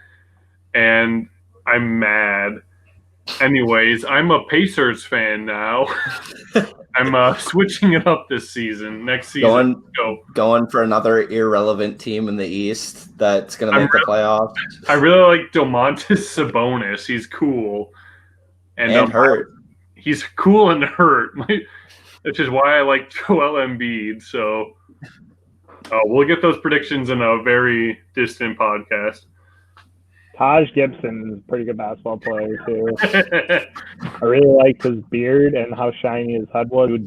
[SPEAKER 2] and I'm mad. Anyways, I'm a Pacers fan now. I'm switching it up this season. Next season,
[SPEAKER 3] going for another irrelevant team in the East that's going to make the playoffs.
[SPEAKER 2] I really like Domantas Sabonis. He's cool.
[SPEAKER 3] And hurt.
[SPEAKER 2] He's cool and hurt, which is why I like Joel Embiid. So we'll get those predictions in a very distant podcast.
[SPEAKER 1] Taj Gibson is a pretty good basketball player, too. I really liked his beard and how shiny his head was. He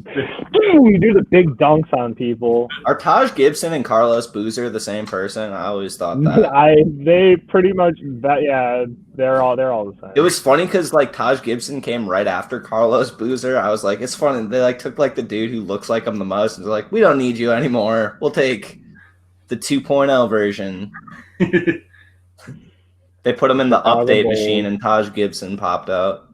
[SPEAKER 1] do the big dunks on people.
[SPEAKER 3] Are Taj Gibson and Carlos Boozer the same person? I always thought that.
[SPEAKER 1] They pretty much, they're all the same.
[SPEAKER 3] It was funny because, like, Taj Gibson came right after Carlos Boozer. I was like, it's funny. They, like, took, like, the dude who looks like him the most and they're like, we don't need you anymore. We'll take the 2.0 version. They put him in the update machine, and Taj Gibson popped out.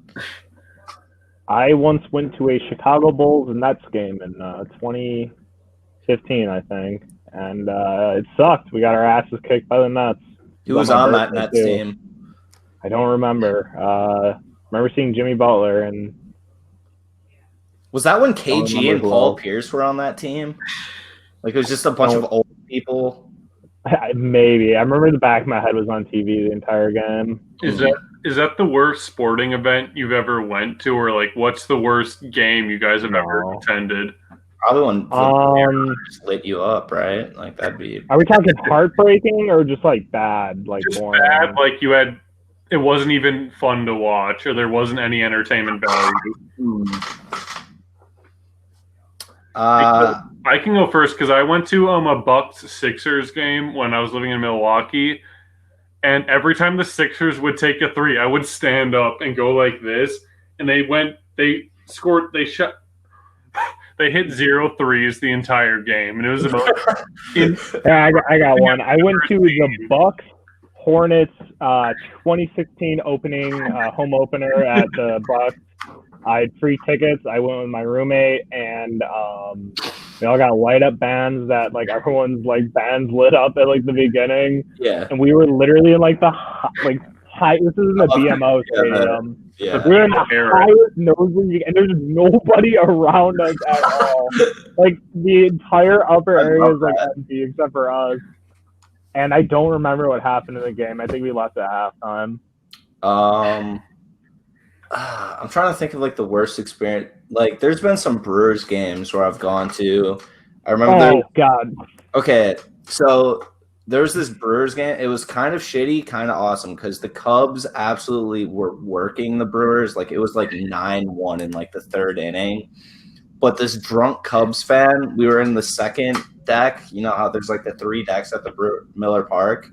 [SPEAKER 1] I once went to a Chicago Bulls and Nets game in 2015, I think, and it sucked. We got our asses kicked by the Nets.
[SPEAKER 3] Who was on that Nets team?
[SPEAKER 1] I don't remember. Remember seeing Jimmy Butler, and
[SPEAKER 3] was that when KG and Paul Pierce were on that team? Like it was just a bunch of old people.
[SPEAKER 1] Maybe. I remember the back of my head was on TV the entire game.
[SPEAKER 2] Is that the worst sporting event you've ever went to, or like what's the worst game you guys have ever attended?
[SPEAKER 3] Probably when just lit you up, right? Like that'd be.
[SPEAKER 1] Are we talking heartbreaking or just like bad, like
[SPEAKER 2] just
[SPEAKER 1] boring?
[SPEAKER 2] Bad, like it wasn't even fun to watch, or there wasn't any entertainment value. I can go first because I went to a Bucks Sixers game when I was living in Milwaukee, and every time the Sixers would take a three, I would stand up and go like this, and they hit 0 threes the entire game, and it was about.
[SPEAKER 1] I got one. I went to the Bucks Hornets 2016 opening home opener at the Bucks. I had free tickets. I went with my roommate, and we all got light up bands that like everyone's like bands lit up at like the beginning.
[SPEAKER 3] Yeah.
[SPEAKER 1] And we were literally in like the high. This is in the BMO stadium.
[SPEAKER 3] Yeah.
[SPEAKER 1] Like, we were in the highest nosebleed, and there's nobody around us at all. Like the entire upper area is like empty except for us. And I don't remember what happened in the game. I think we left at halftime.
[SPEAKER 3] I'm trying to think of like the worst experience. Like, there's been some Brewers games where I've gone to. I remember.
[SPEAKER 1] Oh God.
[SPEAKER 3] Okay, so there was this Brewers game. It was kind of shitty, kind of awesome because the Cubs absolutely were working the Brewers. Like it was like 9-1 in like the third inning. But this drunk Cubs fan, we were in the second deck. You know how there's like the 3 decks at the Miller Park.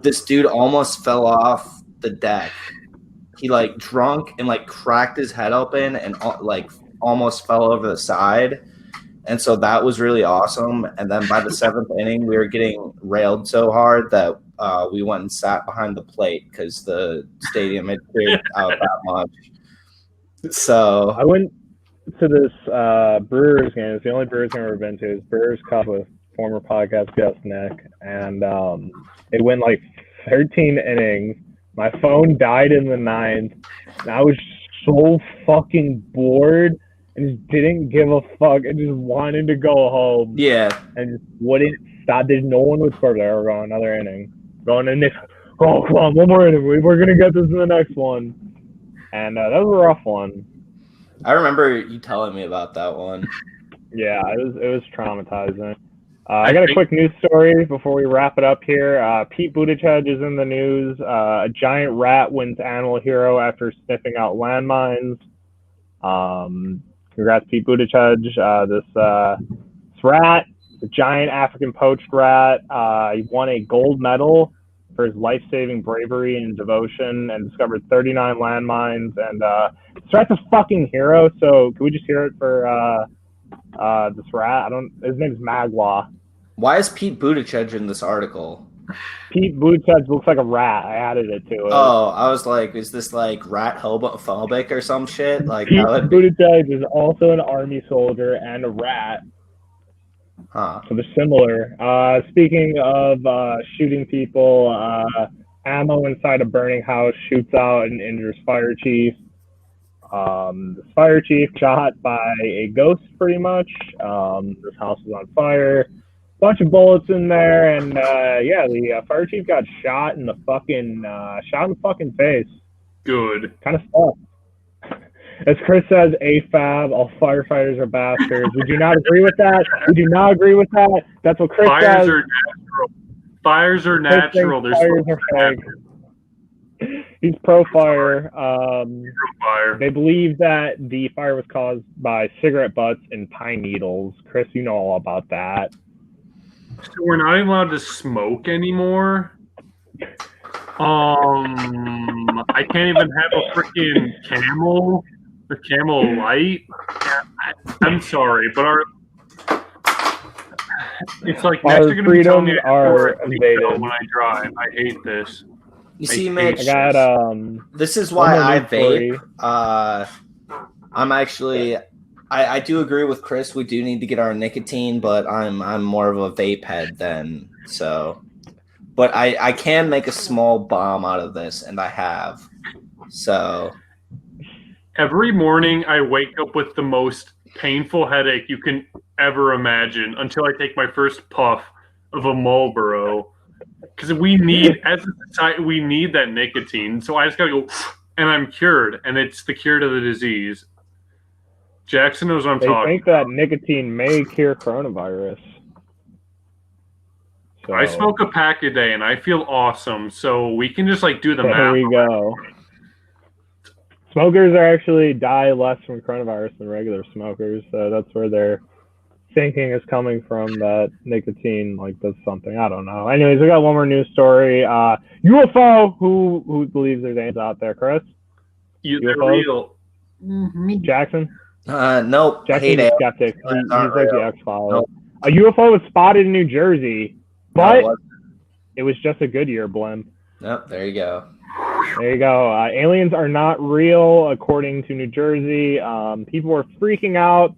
[SPEAKER 3] This dude almost fell off the deck. He like drunk and like cracked his head open and like almost fell over the side. And so that was really awesome. And then by the 7th inning, we were getting railed so hard that we went and sat behind the plate because the stadium had cleared out that much. So
[SPEAKER 1] I went to this Brewers game. It's the only Brewers game I've ever been to. It's Brewers Cup with former podcast guest Nick. And it went like 13 innings. My phone died in the 9th, and I was so fucking bored and just didn't give a fuck and just wanted to go home
[SPEAKER 3] Yeah.
[SPEAKER 1] and just wouldn't stop. There's no one would score. They were going another inning. Going to next. Oh, come on, one more inning. We're going to get this in the next one. And that was a rough one.
[SPEAKER 3] I remember you telling me about that one.
[SPEAKER 1] Yeah, it was traumatizing. I got a quick news story before we wrap it up here. Pete Buttigieg is in the news. A giant rat wins Animal Hero after sniffing out landmines. Congrats, Pete Buttigieg. This rat, a giant African poached rat, he won a gold medal for his life-saving bravery and devotion and discovered 39 landmines. And this rat's a fucking hero, so can we just hear it for this rat? His name's Magua.
[SPEAKER 3] Why is Pete Buttigieg in this article?
[SPEAKER 1] Pete Buttigieg looks like a rat. I added it to it.
[SPEAKER 3] Oh, I was like, is this like rat homophobic or some shit? Like,
[SPEAKER 1] Pete Buttigieg is also an army soldier and a rat.
[SPEAKER 3] Huh.
[SPEAKER 1] So they're similar. Speaking of shooting people, ammo inside a burning house shoots out and injures fire chief. This fire chief shot by a ghost, pretty much. This house is on fire. Bunch of bullets in there, and the fire chief got shot in the fucking face.
[SPEAKER 2] Good.
[SPEAKER 1] Kind of sucks. As Chris says, AFAB, all firefighters are bastards. Would you not agree with that? Would you not agree with that? That's what Chris
[SPEAKER 2] Fires
[SPEAKER 1] says.
[SPEAKER 2] are natural. Fires are natural. They're
[SPEAKER 1] fires are fake. He's pro-fire.
[SPEAKER 2] Fire.
[SPEAKER 1] They believe that the fire was caused by cigarette butts and pine needles. Chris, you know all about that.
[SPEAKER 2] So we're not even allowed to smoke anymore. I can't even have a freaking Camel or Camel Light. I'm sorry, but it's like next you're gonna be telling me
[SPEAKER 1] are invaded
[SPEAKER 2] when I drive. I hate this.
[SPEAKER 3] You see, Mitch,
[SPEAKER 1] I got
[SPEAKER 3] this is why I vape.
[SPEAKER 1] story.
[SPEAKER 3] I'm actually, I do agree with Chris. We do need to get our nicotine, but I'm more of a vape head than so. But I can make a small bomb out of this, and I have. So
[SPEAKER 2] every morning I wake up with the most painful headache you can ever imagine until I take my first puff of a Marlboro. Because we need, as a society, we need that nicotine. So I just gotta go, and I'm cured, and it's the cure to the disease. Jackson knows what I'm talking.
[SPEAKER 1] They think that nicotine may cure coronavirus. So,
[SPEAKER 2] I smoke a pack a day, and I feel awesome. So we can just like do the math.
[SPEAKER 1] There we go. Smokers are actually die less from coronavirus than regular smokers, so that's where their thinking is coming from, that nicotine like does something. I don't know. Anyways, we got one more news story. UFO. Who believes there's aliens out there? Chris?
[SPEAKER 2] They're real.
[SPEAKER 1] Jackson?
[SPEAKER 3] Nope.
[SPEAKER 1] Jackson's a skeptic. He's like the X-Files.
[SPEAKER 3] Nope.
[SPEAKER 1] A UFO was spotted in New Jersey, but it was just a Goodyear blimp.
[SPEAKER 3] Nope. There you go.
[SPEAKER 1] There you go. Aliens are not real, according to New Jersey. People were freaking out.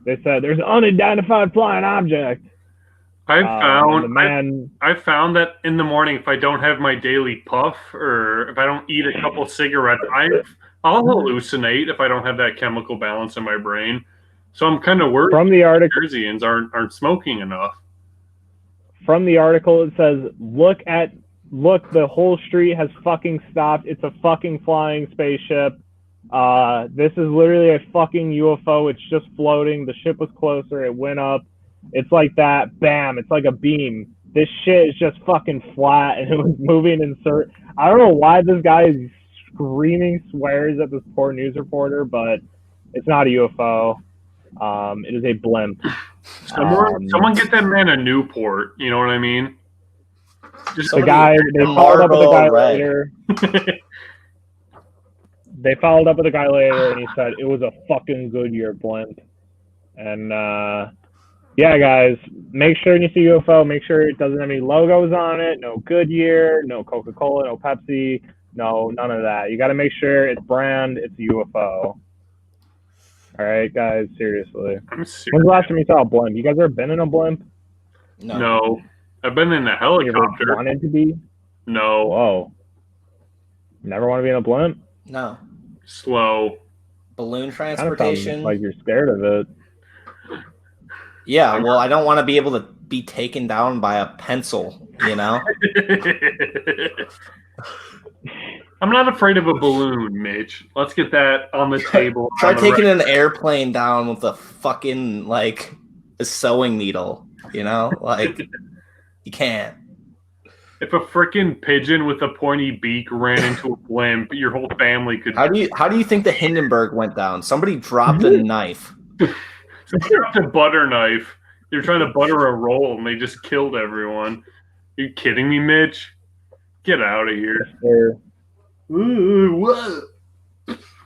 [SPEAKER 1] They said there's an unidentified flying object.
[SPEAKER 2] I found that in the morning, if I don't have my daily puff or if I don't eat a couple cigarettes, I'll hallucinate if I don't have that chemical balance in my brain. So I'm kind of worried.
[SPEAKER 1] From the article,
[SPEAKER 2] Jerseyans aren't smoking enough.
[SPEAKER 1] From the article, it says, look, the whole street has fucking stopped. It's a fucking flying spaceship. This is literally a fucking UFO. It's just floating. The ship was closer. It went up. It's like that. Bam. It's like a beam. This shit is just fucking flat, and it was moving in I don't know why this guy is screaming swears at this poor news reporter, but it's not a UFO. It is a blimp.
[SPEAKER 2] Someone get that man a Newport. You know what I mean?
[SPEAKER 1] Just the guy. They followed up with the guy later. They followed up with the guy later, and he said it was a fucking Goodyear blimp. And yeah, guys, make sure you see UFO. Make sure it doesn't have any logos on it. No Goodyear, no Coca-Cola, no Pepsi, no none of that. You got to make sure it's brand. It's a UFO. All right, guys, seriously.
[SPEAKER 2] I'm serious.
[SPEAKER 1] When's the last time you saw a blimp? You guys ever been in a blimp?
[SPEAKER 2] No. I've been in a helicopter.
[SPEAKER 1] You ever wanted to be?
[SPEAKER 2] No.
[SPEAKER 1] Whoa. Never want to be in a blimp?
[SPEAKER 3] No.
[SPEAKER 2] Slow.
[SPEAKER 3] Balloon
[SPEAKER 1] Kind of
[SPEAKER 3] transportation.
[SPEAKER 1] sounds like you're scared of it.
[SPEAKER 3] Yeah, well, I don't want to be able to be taken down by a pencil, you know?
[SPEAKER 2] I'm not afraid of a balloon, Mitch. Let's get that on the table.
[SPEAKER 3] Try taking an airplane down with a fucking, like, a sewing needle, you know? Like, you can't.
[SPEAKER 2] If a freaking pigeon with a pointy beak ran into a blimp, your whole family could.
[SPEAKER 3] How do you think the Hindenburg went down? Somebody dropped a knife.
[SPEAKER 2] Somebody dropped a butter knife. They were trying to butter a roll, and they just killed everyone. Are you kidding me, Mitch? Get out of here.
[SPEAKER 1] Or,
[SPEAKER 2] Ooh, what?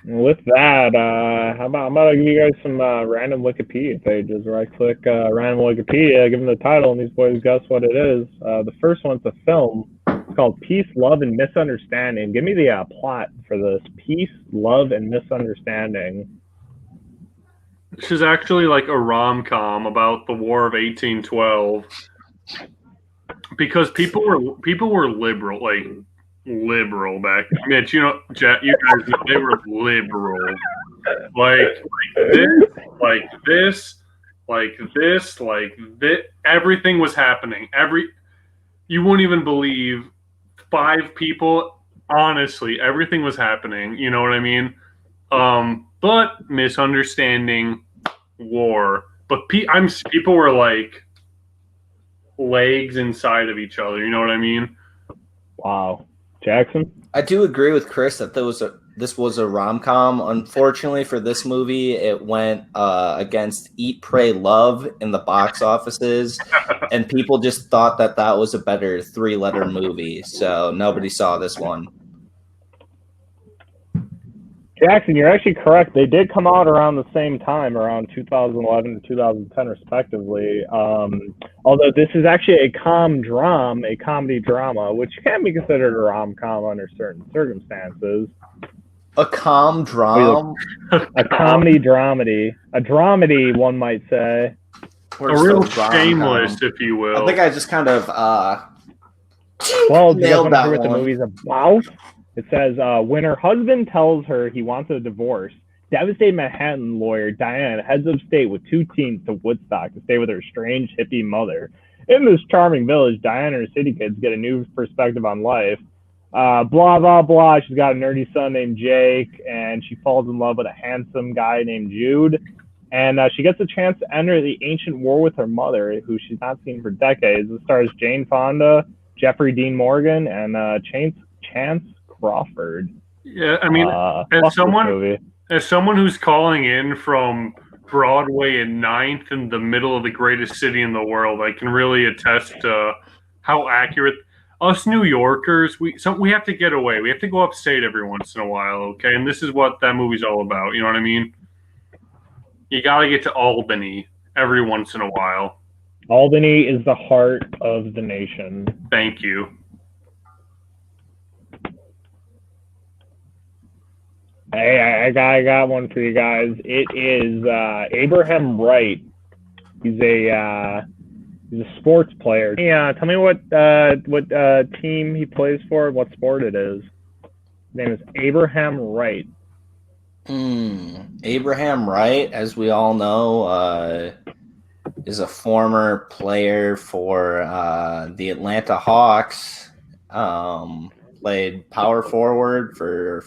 [SPEAKER 1] with that, I'm about to give you guys some random Wikipedia pages. Right click random Wikipedia, give them the title, and these boys guess what it is. The first one's a film. It's called Peace, Love, and Misunderstanding. Give me the plot for this. Peace, Love, and Misunderstanding.
[SPEAKER 2] This is actually like a rom-com about the War of 1812. Because people were liberal, like liberal back then. Mitch, you know, Jet, you guys know they were liberal. Like this. Everything was happening. You wouldn't even believe 5 people. Honestly, everything was happening. You know what I mean? But misunderstanding, war. But people were like legs inside of each other. You know what I mean?
[SPEAKER 1] Wow. Jackson?
[SPEAKER 3] I do agree with Chris that this was a rom-com. Unfortunately for this movie, it went against Eat, Pray, Love in the box offices, and people just thought that was a better 3-letter movie, so nobody saw this one.
[SPEAKER 1] Jackson, you're actually correct. They did come out around the same time, around 2011 and 2010, respectively. Although this is actually a comedy drama, which can be considered a rom-com under certain circumstances.
[SPEAKER 3] A drama?
[SPEAKER 1] A comedy dramedy. A dramedy, one might say.
[SPEAKER 2] A real shameless, if you will.
[SPEAKER 3] I think I just kind of
[SPEAKER 1] well, do you guys want
[SPEAKER 3] nailed
[SPEAKER 1] to hear
[SPEAKER 3] that
[SPEAKER 1] what the
[SPEAKER 3] one.
[SPEAKER 1] movie's about? It says, when her husband tells her he wants a divorce, devastated Manhattan lawyer Diane heads of state with 2 teens to Woodstock to stay with her strange hippie mother. In this charming village, Diane and her city kids get a new perspective on life. Blah, blah, blah. She's got a nerdy son named Jake, and she falls in love with a handsome guy named Jude. And she gets a chance to enter the ancient war with her mother, who she's not seen for decades. It stars Jane Fonda, Jeffrey Dean Morgan, and Chance Crawford.
[SPEAKER 2] Yeah, I mean, as someone who's calling in from Broadway and 9th in the middle of the greatest city in the world, I can really attest to how accurate us New Yorkers. We have to get away. We have to go upstate every once in a while, okay? And this is what that movie's all about. You know what I mean? You got to get to Albany every once in a while.
[SPEAKER 1] Albany is the heart of the nation.
[SPEAKER 2] Thank you.
[SPEAKER 1] Hey, I got one for you guys. It is Abraham Wright. He's a sports player. Yeah, tell me what team he plays for, what sport it is. His name is Abraham Wright.
[SPEAKER 3] Abraham Wright, as we all know, is a former player for the Atlanta Hawks. Played power forward for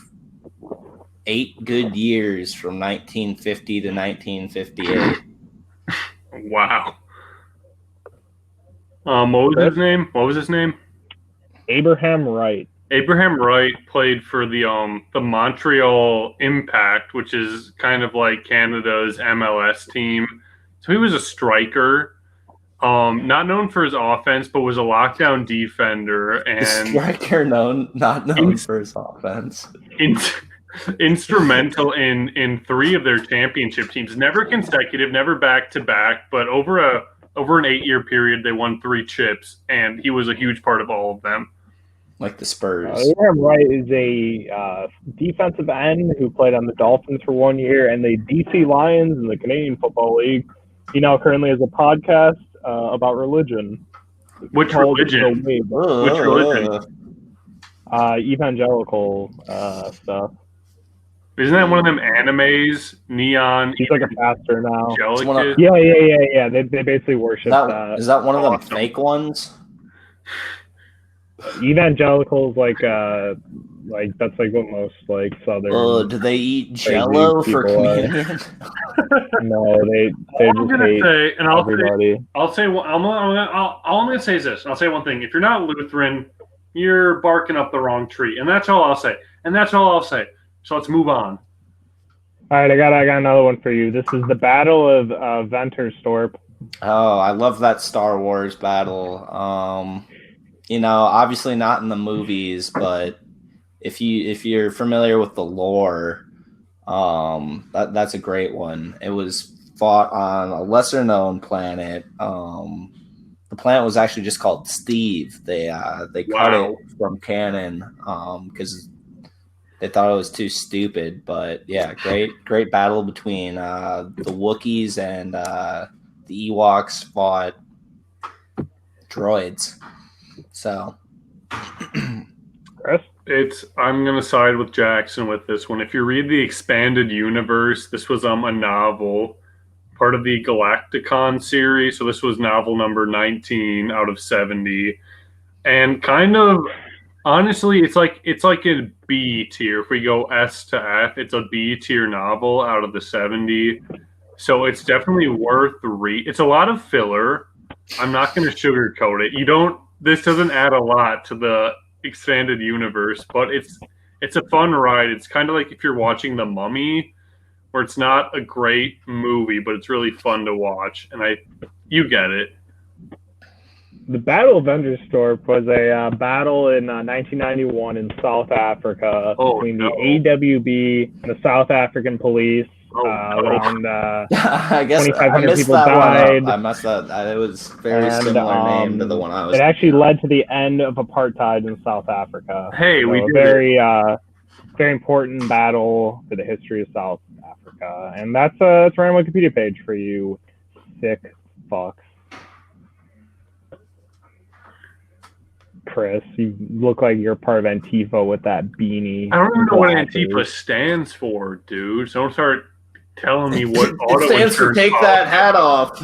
[SPEAKER 3] 8 good years from 1950 to 1958.
[SPEAKER 2] Wow. What was his name?
[SPEAKER 1] Abraham Wright.
[SPEAKER 2] Abraham Wright played for the Montreal Impact, which is kind of like Canada's MLS team. So he was a striker, not known for his offense, but was a lockdown defender and
[SPEAKER 3] striker not known for his offense.
[SPEAKER 2] Instrumental in 3 of their championship teams. Never consecutive, never back to back, but over an 8-year period, they won 3 chips, and he was a huge part of all of them.
[SPEAKER 3] Like the Spurs.
[SPEAKER 1] Abraham Wright is a defensive end who played on the Dolphins for 1 year and the DC Lions in the Canadian Football League. He now currently has a podcast about religion.
[SPEAKER 2] Which religion?
[SPEAKER 3] Which
[SPEAKER 2] religion?
[SPEAKER 1] evangelical stuff.
[SPEAKER 2] Isn't that one of them animes? Neon
[SPEAKER 1] He's like a pastor now.
[SPEAKER 2] Evangelicus?
[SPEAKER 1] Yeah. They basically worship that.
[SPEAKER 3] Is that one of them
[SPEAKER 2] Awesome.
[SPEAKER 3] fake ones?
[SPEAKER 1] Evangelicals like that's like what most like southern.
[SPEAKER 3] Do they eat
[SPEAKER 1] crazy
[SPEAKER 3] Jello for
[SPEAKER 1] people are.
[SPEAKER 3] communion?
[SPEAKER 1] No, they
[SPEAKER 2] All I'm
[SPEAKER 1] just
[SPEAKER 2] gonna
[SPEAKER 1] hate
[SPEAKER 2] say, and
[SPEAKER 1] everybody.
[SPEAKER 2] I'll say, all I'm gonna say is this. And I'll say one thing: if you're not Lutheran, you're barking up the wrong tree, and that's all I'll say. So let's move on.
[SPEAKER 1] All right, I got another one for you. This is the Battle of Venterstorp.
[SPEAKER 3] Oh, I love that Star Wars battle. Obviously not in the movies, but if you're familiar with the lore, that's a great one. It was fought on a lesser known planet. The planet was actually just called Steve. They cut it from canon because they thought it was too stupid. But yeah, great battle between the Wookiees and the Ewoks fought droids. So
[SPEAKER 1] Chris?
[SPEAKER 2] I'm gonna side with Jackson with this one. If you read the expanded universe, this was a novel, part of the Galacticon series. So this was novel number 19 out of 70, and kind of honestly, it's like a B tier. If we go S to F, it's a B tier novel out of the 70. So it's definitely worth read. It's a lot of filler. I'm not going to sugarcoat it. This doesn't add a lot to the expanded universe, but it's a fun ride. It's kind of like if you're watching The Mummy, where it's not a great movie, but it's really fun to watch. And you get it.
[SPEAKER 1] The Battle of Venterstorp was a battle in 1991 in South Africa between the AWB and the South African police. Around
[SPEAKER 3] I guess
[SPEAKER 1] 2,500 people died.
[SPEAKER 3] I messed that. It was very similar name to the one I was.
[SPEAKER 1] It actually led to the end of apartheid in South Africa.
[SPEAKER 2] Hey, we did
[SPEAKER 1] very important battle for the history of South Africa, and that's right on Wikipedia page for you, sick fucks. Chris, you look like you're part of Antifa with that beanie.
[SPEAKER 2] I don't even know what Antifa stands for, dude. So don't start telling me what auto
[SPEAKER 3] it stands for take that hat off.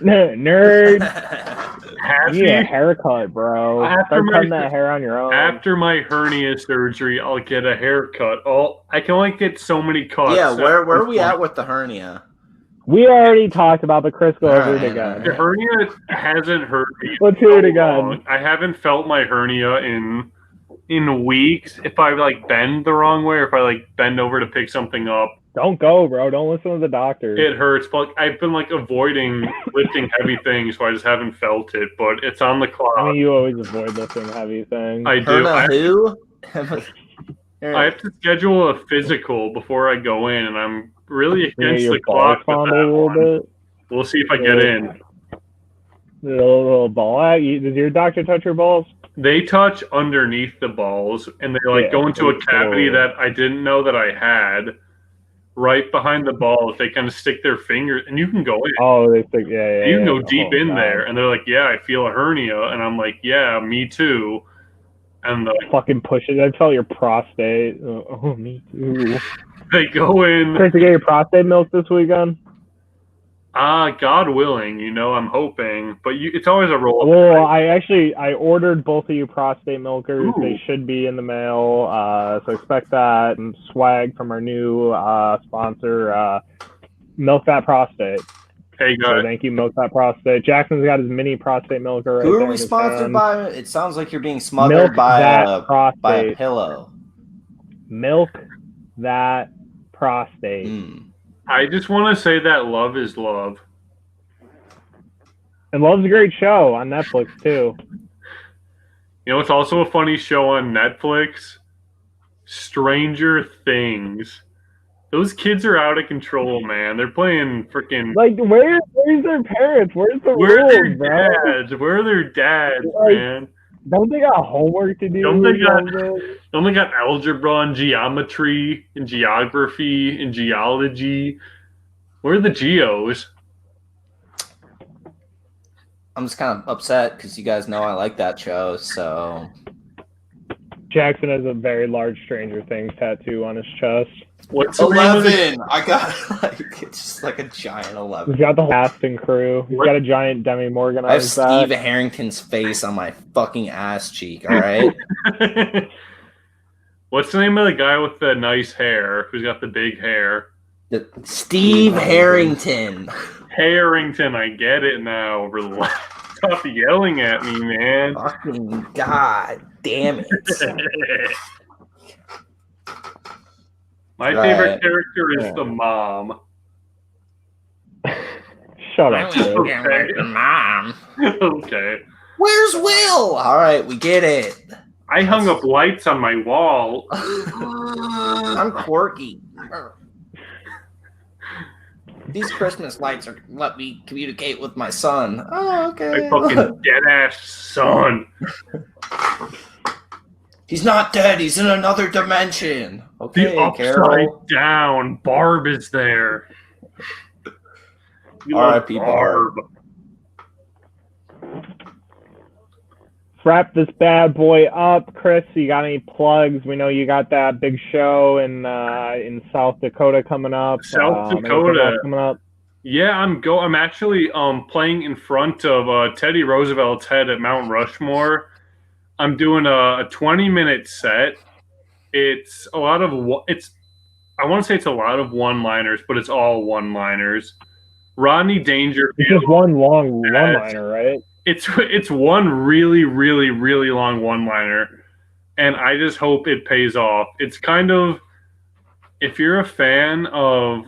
[SPEAKER 1] Nerd. You need a haircut, bro. Start cutting that hair on your own.
[SPEAKER 2] After my hernia surgery, I'll get a haircut. I can only get so many cuts.
[SPEAKER 3] Yeah, where are we at with the hernia?
[SPEAKER 1] We already talked about the Chris. Go over it again.
[SPEAKER 2] The hernia hasn't hurt me.
[SPEAKER 1] Let's hear it again.
[SPEAKER 2] I haven't felt my hernia in weeks. If I bend the wrong way, or if I bend over to pick something up.
[SPEAKER 1] Don't go, bro. Don't listen to the doctor.
[SPEAKER 2] It hurts, but I've been avoiding lifting heavy things, so I just haven't felt it. But it's on the clock.
[SPEAKER 1] I mean, you always avoid lifting heavy things.
[SPEAKER 2] I do.
[SPEAKER 3] I
[SPEAKER 2] have to schedule a physical before I go in, and I'm really against the clock with that one. We'll see if I get in.
[SPEAKER 1] A little ball. Does your doctor touch your balls?
[SPEAKER 2] They touch underneath the balls, and they go into a cavity that I didn't know that I had. Right behind the balls, they kind of stick their fingers, and you can go in.
[SPEAKER 1] Oh, they stick, yeah.
[SPEAKER 2] You can go deep in there, and they're like, "Yeah, I feel a hernia," and I'm like, "Yeah, me too." And
[SPEAKER 1] fucking push it. I felt your prostate. Oh, me too.
[SPEAKER 2] They go in.
[SPEAKER 1] Chris, to get your prostate milk this weekend?
[SPEAKER 2] God willing, I'm hoping, but it's always a roll.
[SPEAKER 1] Well, I ordered both of you prostate milkers. Ooh. They should be in the mail, so expect that. And swag from our new sponsor, Milk That Prostate.
[SPEAKER 2] Hey guys,
[SPEAKER 1] so thank you, Milk That Prostate. Jackson's got his mini prostate milker.
[SPEAKER 3] Who are we sponsored by? It sounds like you're being smothered by a pillow.
[SPEAKER 1] Milk That Prostate.
[SPEAKER 2] I just want to say that love is love.
[SPEAKER 1] And Love's a great show on Netflix, too.
[SPEAKER 2] It's also a funny show on Netflix. Stranger Things. Those kids are out of control, man. They're playing freaking...
[SPEAKER 1] where's their parents? Where's the rules,
[SPEAKER 2] dads? Where are their dads, man?
[SPEAKER 1] Don't they got homework to do?
[SPEAKER 2] Don't they got algebra and geometry and geography and geology? Where are the geos?
[SPEAKER 3] I'm just kind of upset because you guys know I like that show, so
[SPEAKER 1] Jackson has a very large Stranger Things tattoo on his chest.
[SPEAKER 2] What's the name of the
[SPEAKER 3] 11. I got like it's just like a giant 11.
[SPEAKER 1] He's got the cast and crew. He's got a giant Demi Morgan on
[SPEAKER 3] I have
[SPEAKER 1] his
[SPEAKER 3] Steve
[SPEAKER 1] back.
[SPEAKER 3] Harrington's face on my fucking ass cheek. All right.
[SPEAKER 2] What's the name of the guy with the nice hair? Who's got the big hair?
[SPEAKER 3] Steve Harrington.
[SPEAKER 2] Harrington, I get it now. Stop yelling at me, man.
[SPEAKER 3] Fucking god damn it.
[SPEAKER 2] My favorite character is the mom.
[SPEAKER 1] Shut up, Chris.
[SPEAKER 2] Okay.
[SPEAKER 3] Mom.
[SPEAKER 2] Okay.
[SPEAKER 3] Where's Will? All right, we get it.
[SPEAKER 2] I hung up lights on my wall.
[SPEAKER 3] I'm quirky. These Christmas lights are let me communicate with my son. Oh, okay.
[SPEAKER 2] My fucking dead ass son.
[SPEAKER 3] He's not dead. He's in another dimension. Okay,
[SPEAKER 2] The upside
[SPEAKER 3] Carol.
[SPEAKER 2] down. Barb is there. We love
[SPEAKER 3] R.I.P. Barb.
[SPEAKER 1] Wrap this bad boy up, Chris. You got any plugs? We know you got that big show in South Dakota coming up.
[SPEAKER 2] South
[SPEAKER 1] anything
[SPEAKER 2] Dakota.
[SPEAKER 1] else coming up.
[SPEAKER 2] Yeah, I'm actually playing in front of Teddy Roosevelt's head at Mount Rushmore. I'm doing a 20-minute set. It's a lot of I want to say it's a lot of one-liners, but it's all one-liners. Rodney Dangerfield.
[SPEAKER 1] It's just one long one-liner, right?
[SPEAKER 2] It's one really, really, really long one-liner, and I just hope it pays off. It's kind of, if you're a fan of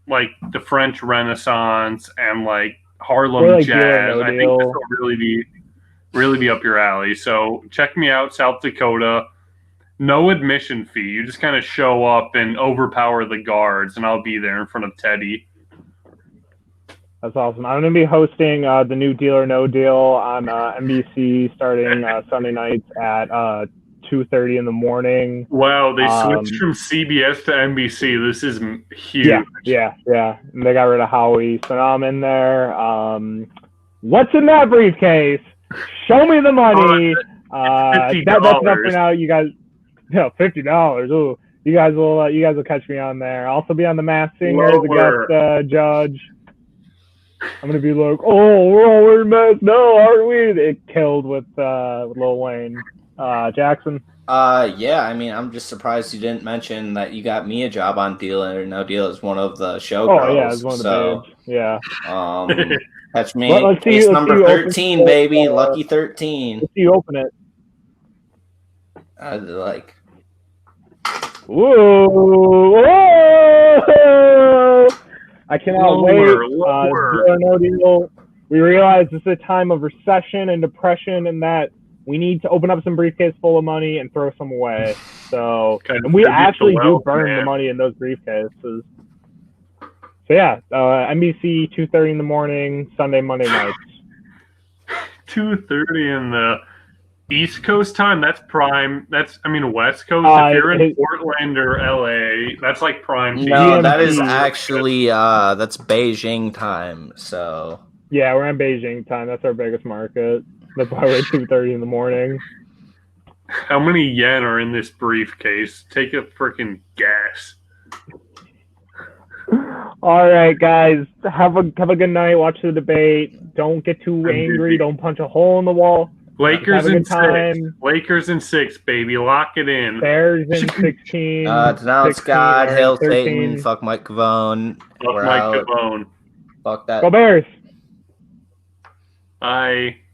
[SPEAKER 2] like the French Renaissance and like Harlem
[SPEAKER 1] Or like
[SPEAKER 2] jazz,
[SPEAKER 1] Deal or No
[SPEAKER 2] I think
[SPEAKER 1] Deal.
[SPEAKER 2] this will really be up your alley. So check me out, South Dakota. No admission fee. You just kind of show up and overpower the guards, and I'll be there in front of Teddy.
[SPEAKER 1] That's awesome. I'm going to be hosting the new Deal or No Deal on NBC starting Sunday nights at 2:30 in the morning.
[SPEAKER 2] Wow, they switched from CBS to NBC. This is huge.
[SPEAKER 1] Yeah. And they got rid of Howie, so now I'm in there. What's in that briefcase? Show me the money. That's enough for now. You guys, $50. Ooh, you guys will catch me on there. I'll also be on The Masked Singer as a guest judge. I'm gonna be like, oh, we're all wearing masks now, aren't we? It killed with Lil Wayne. Jackson.
[SPEAKER 3] Yeah, I mean, I'm just surprised you didn't mention that you got me a job on Deal or No Deal as one of the showgirls.
[SPEAKER 1] Oh yeah, it's one of the babes. Yeah.
[SPEAKER 3] Catch me.
[SPEAKER 1] Let's see,
[SPEAKER 3] Case
[SPEAKER 1] let's
[SPEAKER 3] number
[SPEAKER 1] see
[SPEAKER 3] 13, baby. Lucky 13.
[SPEAKER 1] Let's see you open it.
[SPEAKER 3] Like.
[SPEAKER 1] Whoa! Whoa! I cannot wait. Deal or No Deal. We realize this is a time of recession and depression, and that we need to open up some briefcase full of money and throw some away. So, and we actually do burn the money in those briefcases. So yeah, NBC 2:30 in the morning, Sunday, Monday nights.
[SPEAKER 2] 2:30 in the East Coast time. That's prime. West Coast. If you're in Portland or LA, that's like prime.
[SPEAKER 3] No, that is actually that's Beijing time. So
[SPEAKER 1] yeah, we're in Beijing time. That's our biggest market. That's why we're at 2:30 in the morning.
[SPEAKER 2] How many yen are in this briefcase? Take a freaking guess.
[SPEAKER 1] All right, guys. Have a good night. Watch the debate. Don't get too angry. Don't punch a hole in the wall.
[SPEAKER 2] Lakers in 6. Lakers in 6, baby. Lock it in.
[SPEAKER 1] Bears in 16.
[SPEAKER 3] Denounce God, hail Satan, fuck Mike Cavone.
[SPEAKER 2] Fuck Mike Cavone.
[SPEAKER 3] Fuck that.
[SPEAKER 1] Go Bears.
[SPEAKER 2] Bye.